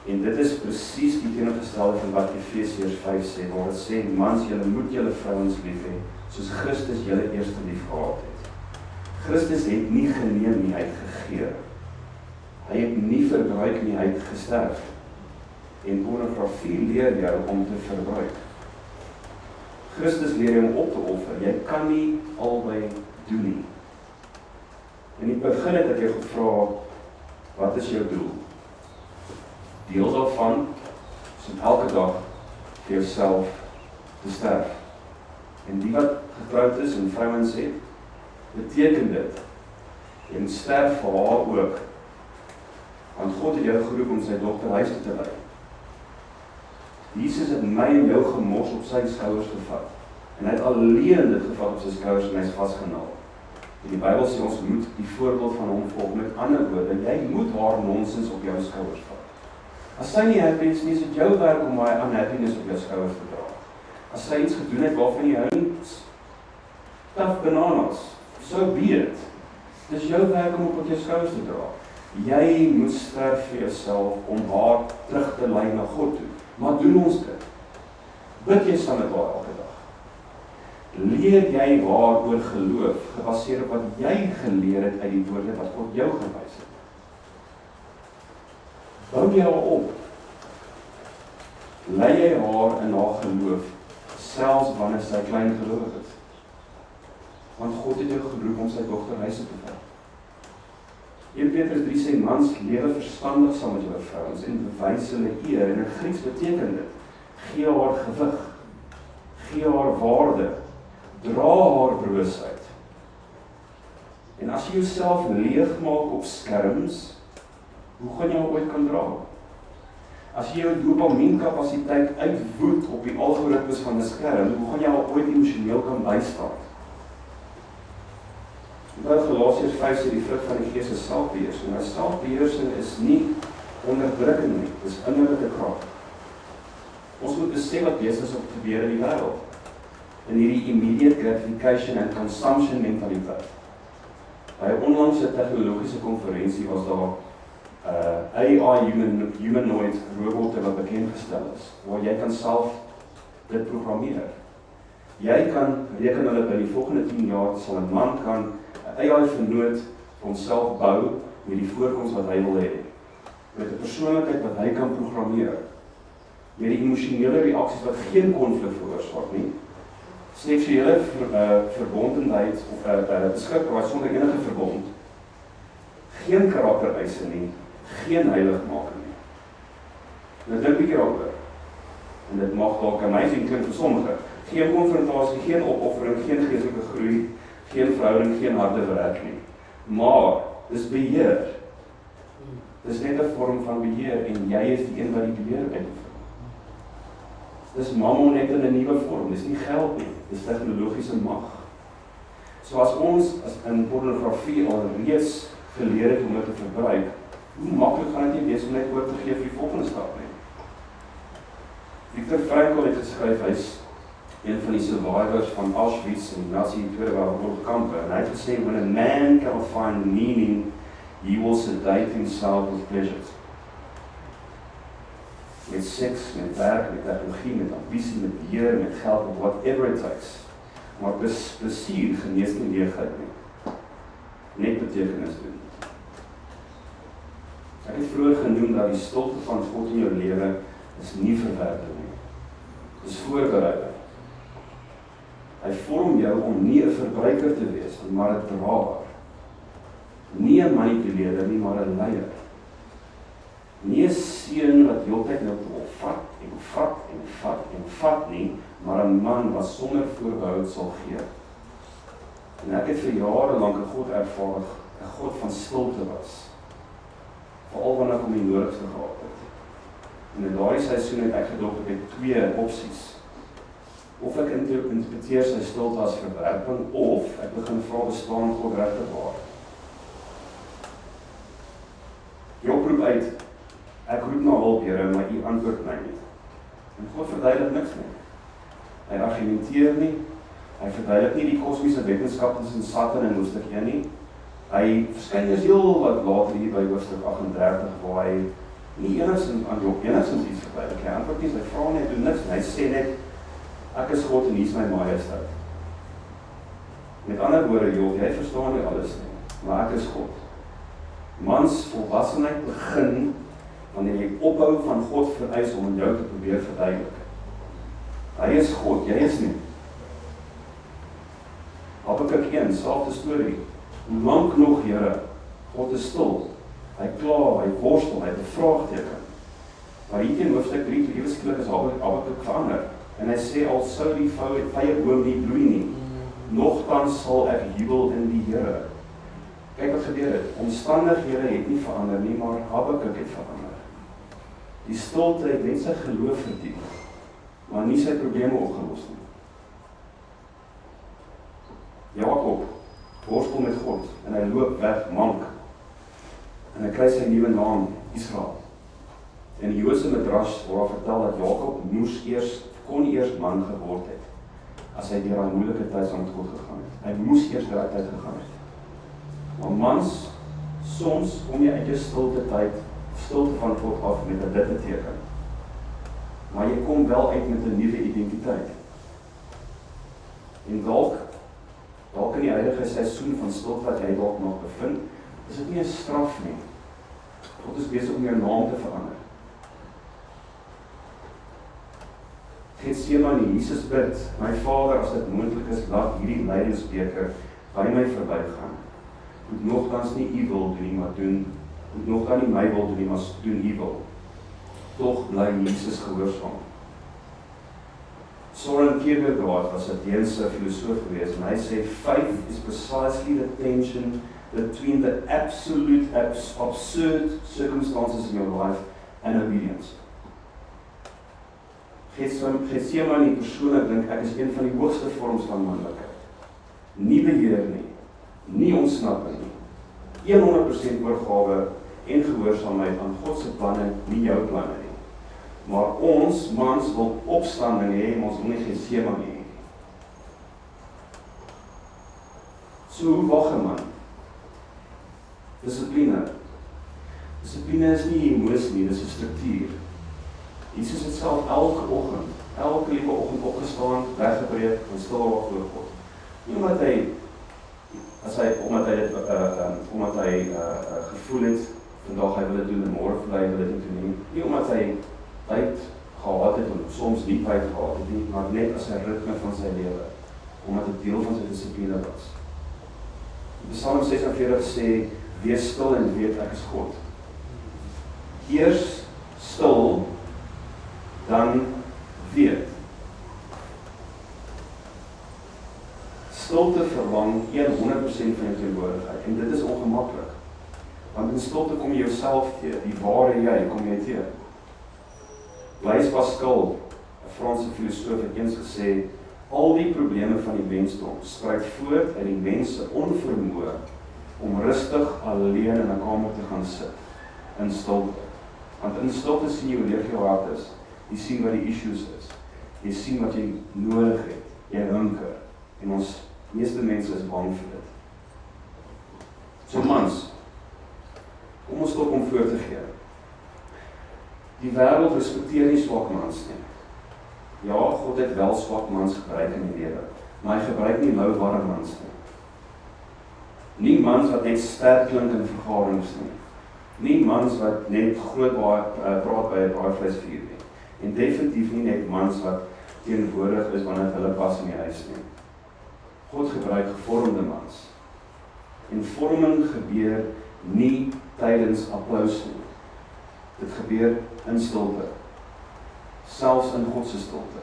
En dit is presies die teenoorgestelde van wat Efesiërs 5 sê, waar dit sê, mans, julle moet julle vrouens lief hê, soos Christus julle eerste lief gehad het. Christus het nie geneem nie, hy het gegee. Hy het nie verbruik nie, hy het gesterf. En pornografie leer jou om te verbruik. Christus leer jou om op te offer. Jy kan nie albei doen nie. En in die begin het ek jou gevra, wat is jou doel? Deel daarvan is om elke dag vir jouself te sterf. En die wat getroud is en vrouens het, beteken dit, jy moet sterf vir haar ook, want God het jou geroep om sy dogter huis toe te lei. Jesus het my en jou gemors op sy skouers gevat, en hy het alleen dit gevat op sy skouers en hy is vastgenaal. En die Bybel sê ons moet die voorbeeld van hom volg, met ander woorde, jy moet haar nonsens op jou skouers vat. As sy nie happy is nie, is dit jou werk om haar unhappiness op jou skouers te dra. As sy iets gedoen het waarvan jy hou, tough bananas, so be it. Dis jou werk om op jou skouers te dra. Jy moet sterf vir jouself om haar terug te lei na God toe. Maar doen ons dit? Bid jy saam met haar elke dag? Leer jy haar oor geloof, gebaseer op wat jy geleer het uit die woorde wat God jou gewys het? Bou jy haar op? Lei jy haar in haar geloof, selfs wanneer sy klein geloof is? Want God het jou geroep om sy dogter huis te vat. 1 Petrus 3 sê, mans lewe verstandig saam met jou vrouens en bewys hulle eer, en in Grieks beteken dit, gee haar gewig, gee haar waarde, dra haar broosheid. En as jy jouself leegmaak op skerms, hoe gaan jy haar ooit kan dra? As jy jou dopamienkapasiteit uitwoed op die algoritmes van 'n skerm, hoe gaan jy haar ooit emosioneel kan bystaan? Wat Galasiërs 5 sê, die vrug van die Gees is selfbeheersing. Maar selfbeheersing is nie onderdrukking nie, dit is innerlike krag. Ons moet besef wat besig is om te gebeur in die wêreld. In hierdie immediate gratification and consumption mentaliteit. By 'n onlangse tegnologiese konferensie was daar AI humanoid robotte wat bekend gestel is, waar jy kan self dit programmeer. Jy kan reken hulle by die volgende 10 jaar sal 'n man kan 'n AI vernoot vir homself bou met die voorkoms wat hy wil hê, met 'n persoonlikheid wat hy kan programmeer, met die emosionele reaksies wat geen konflik veroorsaak nie, seksuele verbondenheid of beskikbaarheid sonder enige verbond, geen karaktereise nie, geen heiligmaking nie. Nou dink 'n bietjie daaroor. En dit mag dalk amazing klink vir sommige. Geen konfrontasie, geen opoffering, geen geestelike groei, geen verhouding, geen harde werk nie. Maar dis beheer. Dis net 'n vorm van beheer en jy is die een wat die beheer uitoefen. Dis mammo net in 'n nuwe vorm. Dis nie geld nie, dis tegnologiese mag. So as ons in pornografie al reeds geleer het om dit te verbruik, hoe maklik gaan dit nie wees om net oor te gee vir die volgende stap nie. Viktor Frankl het geskryf, hy is een van die survivors van Auschwitz en Nazi Tweede Wêreldoorlog kampe, en hy het gesê, when a man cannot find meaning, he will sedate himself with pleasures. Met seks, met werk, met technologie, met ambisie, met beheer, met geld, met whatever it takes. Maar plesier genees nie leegheid nie. Net betekenis doen. Ek het vroeër genoem dat die stilte van God in jou lewe is nie verwerking nie. Dis voorbereiding. Hy vorm jou om nie 'n verbruiker te wees, maar 'n draer. Nie 'n manipuleerder nie, maar 'n leier. Nie 'n seun wat heeltyd nou wil vat en vat en vat en vat nie, maar 'n man wat sonder voorbehoud sal gee. En ek het vir jare lank 'n God ervaar, 'n God van stilte was. Veral wanneer ek hom die nodigste gehad het. En in daardie seisoen het ek gedog ek het 2 opsies. Of ek interpreteer sy stilte as verwerping, of ek begin vra bestaan God regtig waar. Job roep uit, ek roep na hulp, Here, maar U antwoord my nie. En God verduidelik niks nie. Hy argumenteer nie, hy verduidelik nie die kosmiese wetenskap tussen Satan en hoofstuk 1 nie. Hy verskyn eers heel wat later hier by hoofstuk 38, waar hy nie enigstens aan Job enigstens iets verduidelik. Hy antwoord nie, hy vra nie, doen niks, en hy sê net, ek is God en hier is my majesteit. Met ander woorde, Job, jy verstaan nie alles nie, maar ek is God. Mans volwassenheid begin wanneer jy ophou van God vereis om in jou te probeer verduidelik. Hy is God, jy is nie. Habakuk 1, selfde storie. Hoe lank nog, Here? God is stil. Hy kla, hy worstel, hy bevraagteken. Maar hier teen hoofstuk 3, ewesklik is Habakuk verander. En hy sê, al sou die vyeboom nie bloei nie, Nogtans sal ek jubel in die Here. Kyk wat gebeur het. Omstandighede het nie verander nie, maar Habakuk het verander. Die stilte het net sy geloof verdien, maar nie sy probleme opgelos nie. Jakob worstel met God en hy loop weg mank. En hy kry sy nuwe naam, Israel. En die Joodse Midrash waar vertel dat Jakob kon eers man geword het, as hy deur 'n moeilike tyd saam met God gegaan het. Hy moes eers deur daai tyd gegaan het. Maar mans, soms kom jy uit jou stilte van God af met 'n witte teken. Maar jy kom wel uit met 'n nuwe identiteit. En dalk in die huidige seisoen van stilte wat jy dalk nog bevind, is dit nie 'n straf nie. God is besig om jou naam te verander. Getsemane, Jesus bid, my Vader, as dit moontlik is, laat hierdie lydensbeker by my verbygaan. Moet nogtans nie u wil doen nie, maar moet nogtans nie my wil doen nie, maar doen u wil. Tog bly Jesus gehoorsaam. Soren Kierkegaard was 'n Deense filosoof geweest, en hy sê, faith is precisely the tension between the absolute absurd circumstances in your life and obedience. Getsemane persoonlik dink ek is een van die hoogste vorms van manlikheid. Nie beheer nie ontsnapping nie. 100% oorgawe en gehoorsaamheid aan God se planne, nie jou planne nie. Maar ons mans wil opstanding hê, maar ons wil nie Getsemane hê. So hoe wag 'n man? Dissipline. Dissipline is nie emosie nie, dis 'n struktuur. Jesus het self elke liewe oggend opgestaan, weggebreek en stil word voor God. Nie omdat hy gevoel het, vandag hy wil dit doen en môre wil hy dit doen nie omdat hy tyd gehad het en soms nie tyd gehad het nie, maar net as 'n ritme van sy lewe, omdat dit deel van sy dissipline was. Psalm 46 sê, wees stil en weet ek is God. Eers stil, dan weet. Stilte verlang 100% van jou teenwoordigheid, en dit is ongemaklik. Want in stilte kom jy jouself teë, die ware jy kom jy teë. Blaise Pascal, 'n Franse filosoof, het eens gesê, al die probleme van die mensdom spruit voort uit die mens se onvermoë om rustig alleen in 'n kamer te gaan sit, in stilte. Want in stilte sien jy hoe leeg jou hart is. Jy sien wat die issues is. Jy sien wat jy nodig het. Jy hunker. En ons meeste mense is bang vir dit. So mans, kom ons stop om voor te gee. Die wêreld respekteer nie swak mans nie. Ja, God het wel swak mans gebruik in die lewe, maar hy gebruik nie louware mans nie. Nie mans wat net sterk klink in vergaderings nie. Nie mans wat net groot praat by 'n braaivleisvuur nie. En definitief nie net mans wat teenwoordig is wanneer hulle pas in die huis nie. God gebruik gevormde mans. En vorming gebeur nie tydens applous nie. Dit gebeur in stilte. Selfs in God se stilte.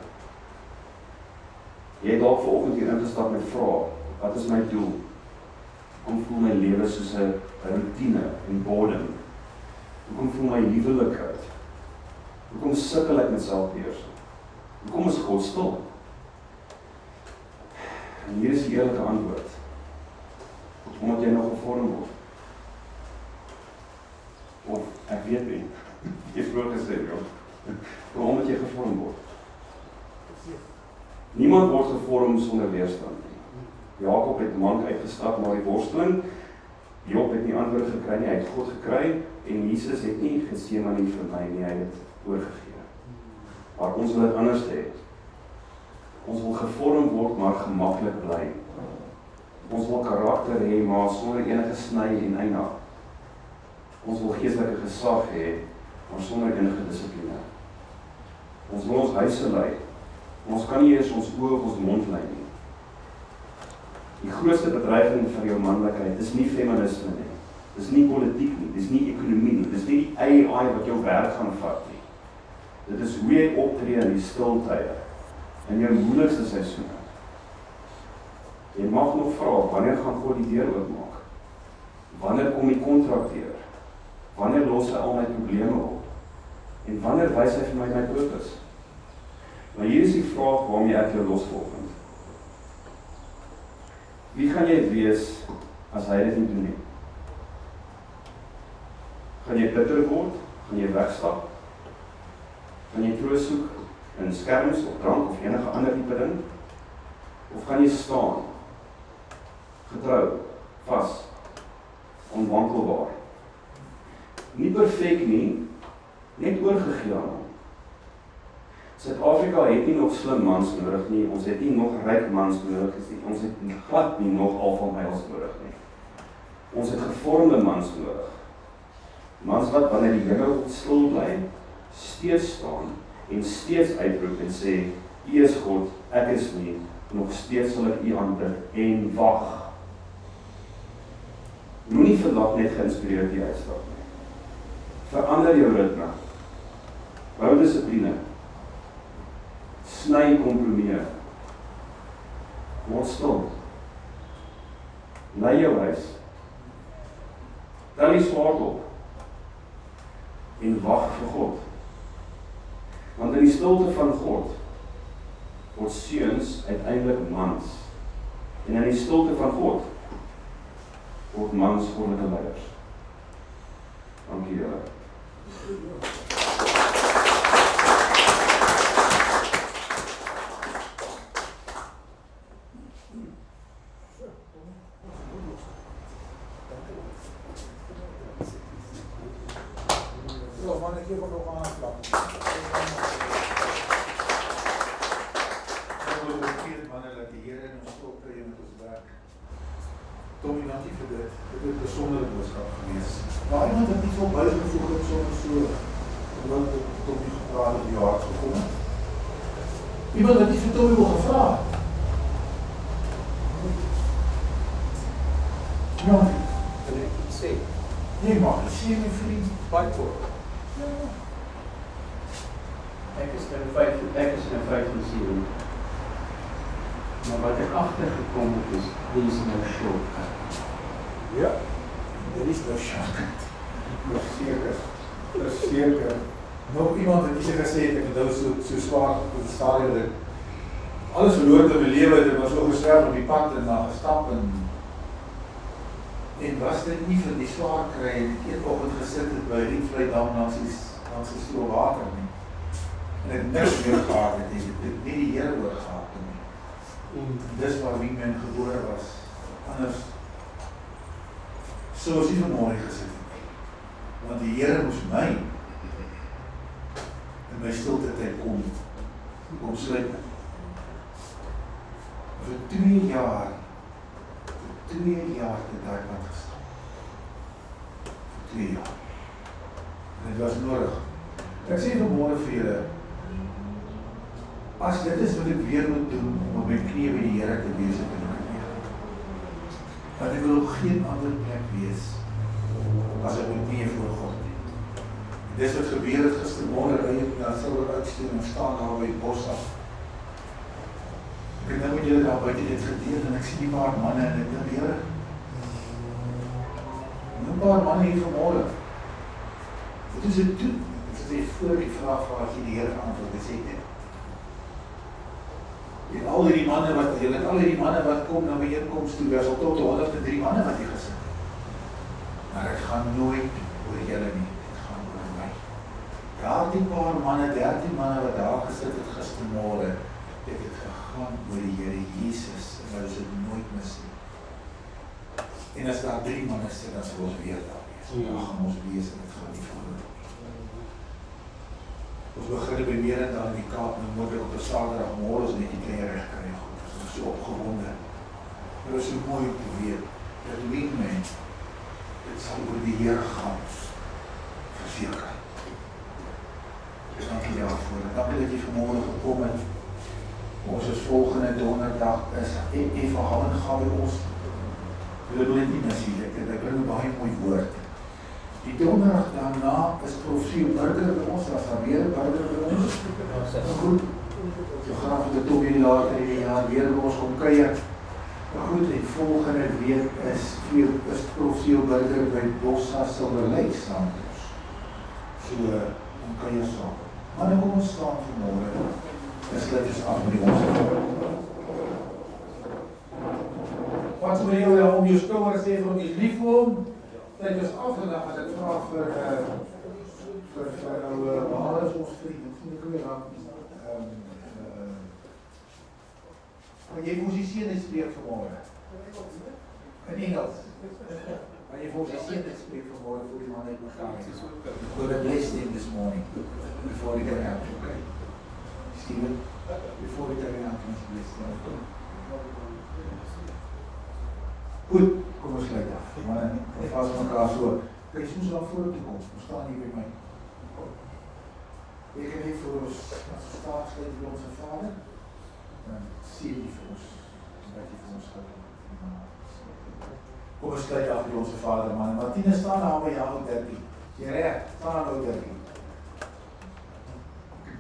Jy het dalk vanoggend hier ingestap met vrae, wat is my doel? Hoekom voel my lewe soos 'n routine en bodem? Hoekom voel my huwelik uit? Hoekom sukkel ek met selfbeheersing? Hoekom is God stil? En hier is die eerlike antwoord. Omdat jy nog gevorm word. Of, ek weet nie. Jy het vroeger gesê, joh. Omdat jy gevorm word. Niemand word gevorm sonder weerstand nie. Jakob het mank uitgestap na die worsteling. Job het nie antwoord gekry nie, hy het God gekry. En Jesus het nie Getsemane vir my nie, hy het oorgegee. Maar ons wil dit anders hê. Ons wil gevorm word, maar gemaklik bly. Ons wil karakter hê, maar sonder enige sny en eina. Ons wil geestelike gesag hê, maar sonder enige dissipline. Ons wil ons huise lei. Ons kan nie eers ons oë op ons mond lei nie. Die grootste bedreiging van jou manlikheid is nie feminisme nie. Dis nie politiek nie, dis nie ekonomie nie, dis nie die AI wat jou werk gaan vat nie. Dit is hoe jy optree in die stiltye, in jou moeilikste seisoene. Jy mag nog vra, wanneer gaan God die deur oopmaak? Wanneer kom die kontrak deur? Wanneer los hy al my probleme op? En wanneer wys hy vir my my purpose? Maar hier is die vraag waarmee ek jou los volgend. Wie gaan jy wees as hy dit nie doen nie? Gaan jy bitter word? Gaan jy wegstap? Gaan jy troos soek in skerms of drank of enige ander tipe ding? Of gaan jy staan? Getrou, vas, onwankelbaar. Nie perfek nie, net oorgegee aan hom. Suid-Afrika het nie nog slim mans nodig nie, ons het nie nog ryk mans nodig nie, ons het glad nie nog alpha males nodig nie. Ons het gevormde mans nodig. Mans wat wanneer die Here stil bly, steeds staan en steeds uitroep en sê, U is God, ek is nie, nog steeds sal ek U aanbid en wag. Moenie vandag net geïnspireerd die uitstap nie. Verander jou ritme. Bou dissipline. Sny kompromieë. Word stil. Lei jou huis. Tel die swaard op. En wag vir God. Want in die stilte van God word seuns uiteindelik mans. En in die stilte van God word mans goddelike leiers. Dankie julle. Ja, man, ek gee nog aanslag. Ek wil verkeerd manne dat die Here in ons stop kry met ons werk. Tommy, dankie vir dit. Dit het 'n besondere boodskap gewees. Maar iemand het iets op bygevoeg het so wat Tommy gepraat het, die hart gekom het. Iemand het iets vir Tommy wil gevra. Ja, Wil ek iets sê? nee, mag ek sê my vriend. Baie kort. Ja. Ek is in 5 maar wat ek agtergekom het is, dis nou shortcut. Ja, dit is nou shortcut. Verseker. Nog iemand het iets gesê, ek het nou so swaar op die stadium dat alles verloor in my lewe het, ek was so gesterf op die pad en daar gestap en was dit nie vir die swaar kry en ek een oggend gesit het by Rietvleidam langs die stroom water nie. En ek niks meer gehad het, ek het nie die Here oor gehad nie. En dis waar wie men gebore was. Anders soos nie vanmorgen gesit het nie. Want die Here moes my in my stilte tyd kom sluit. Vir 2 jaar te daai pad gestap. Vir 2 jaar. En dit was nodig. Ek sê vanmorgen vir julle, as dit is wat ek weer moet doen, om op my knie by die Here te wees, ek wil dit weer. Want ek wil op geen ander plek wees, as ek moet nie voor God nie. Dis wat gebeur het gistermorgen, ry ek na Silver Uitstein en staan daar by die bos af. Ek het nou met julle daar buiten dit gedeel, en ek sien die paar manne, en ek dink, Here, een paar manne hier vanmorgen, wat is dit doen? Ek sê, voor die vraag jy die Here antwoord, ek sê dit. En al die manne wat kom na my eenkomst toe, daar is al tot 103 manne wat hier gesit. Maar ek gaan nooit oor julle nie, ek gaan oor my. Daar die paar manne, 13 manne wat daar gesit het gistermorgen, ek het gegaan oor die Here Jesus, en hulle is dit nooit mis nie. En as daar 3 manne sit, dan sal ons weer daar wees. Dan gaan ons wees en het gaan nie verloor. Ons begin by meer en dan in die Kaap, en moet ek op 'n Saterdag môre ons net die klein recht kry. Ons is so opgewonde. Maar dit is so mooi om te weet, dat wie my, dit sal oor die Here gaan, verseker. Dus dankie daarvoor. Dankie dat jy vanmorgen gekom het. Ons is volgende donderdag, is Eva Hammen gaan by ons. Julle wil dit nie mis hier, ek bring 'n baie mooi woord. Die donderdag daarna is Profesie Burger by ons, as daar weer 'n burger by ons. Goed, so graag met die Tommy later in die jaar weer by ons kom kuier. Goed, die volgende week is Prof. Theo Burger by Bossa Silverlake saam met ons. So, dan kan jy saam. Maar dan kom ons staan vanmorgen. En sluit ons af met die ons. Wat moet jy om jou skouwer sê vir ons lief vir hom? Sluit ons af en dan gaan ek vraag vir waar is ons vriend? Ek sien ek weer raak. Maar jy moes die seën spreek vanmorgen. In Engels. Maar jy moes die seën spreek vanmorgen voor die man uit mekaar. God bless them this morning. Before they get out. Okay. Steven, before they get out, let's bless them. Goed, kom ons sluit af. Maar vast mekaar so. Kijk, soms dan voor op die kom. We staan hier bij mij. Ik heb hier voor ons staatsleven bij onze vader. Zie je vir ons, wat jy vir ons gaat doen. Kom ons sluit af by onze vader, man. Martine, staan nou by jou 13. Jy recht, staan nou 13.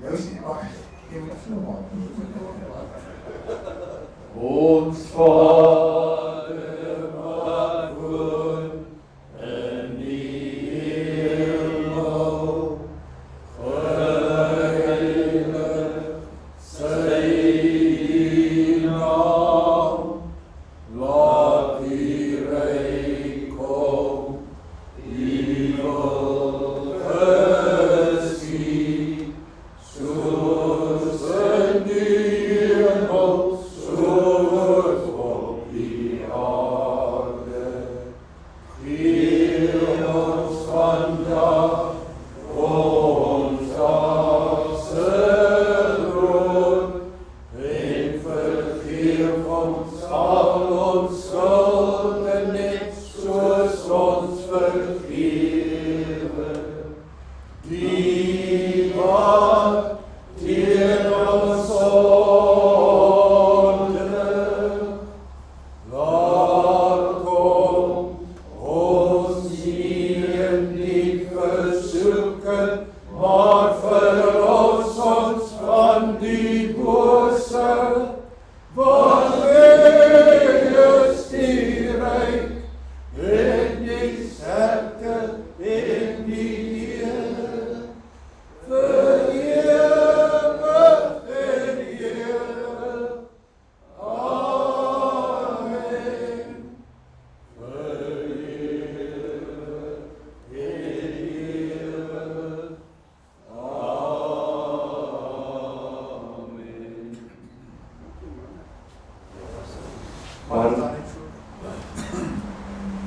Jou sien, wacht, jy moet film man. Ons Vader wat woon in die hemel, heilig sy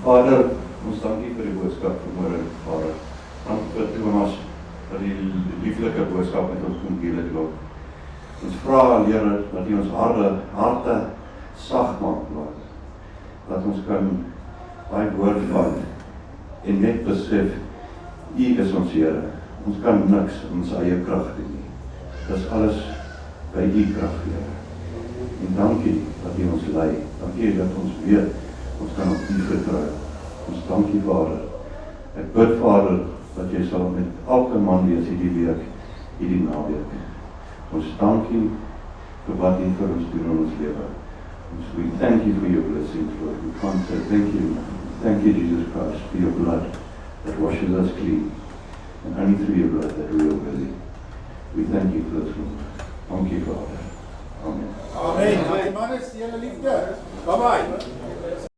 Vader, ons dankie vir die boodskap vanmorgen, Vader. Dankie vir Thomas, vir die lieflike boodskap met ons kom deel het loop. Ons vraag, Here, dat U ons harte sag maak, Lord. Dat ons kan baie woord vat en net besef, U is ons Here. Ons kan niks in ons eie krag doen nie. Dit is alles by U krag, Here. En dankie dat U ons lei. Dankie dat ons weet, ons kan op U vertrou. Ons dankie, Vader. Ek bid, Vader, dat jy sal met elke man wees hierdie week, hierdie naweek. Ons dankie vir wat U vir ons doen in ons lewe. We thank you for your blessings, Lord. We can't say thank you, Jesus Christ, for your blood that washes us clean. And only through your blood that we are worthy. We thank you for this, Lord. Thank you, Father. Amen. Amen. Amen. Mannes, die liefde. Bye-bye.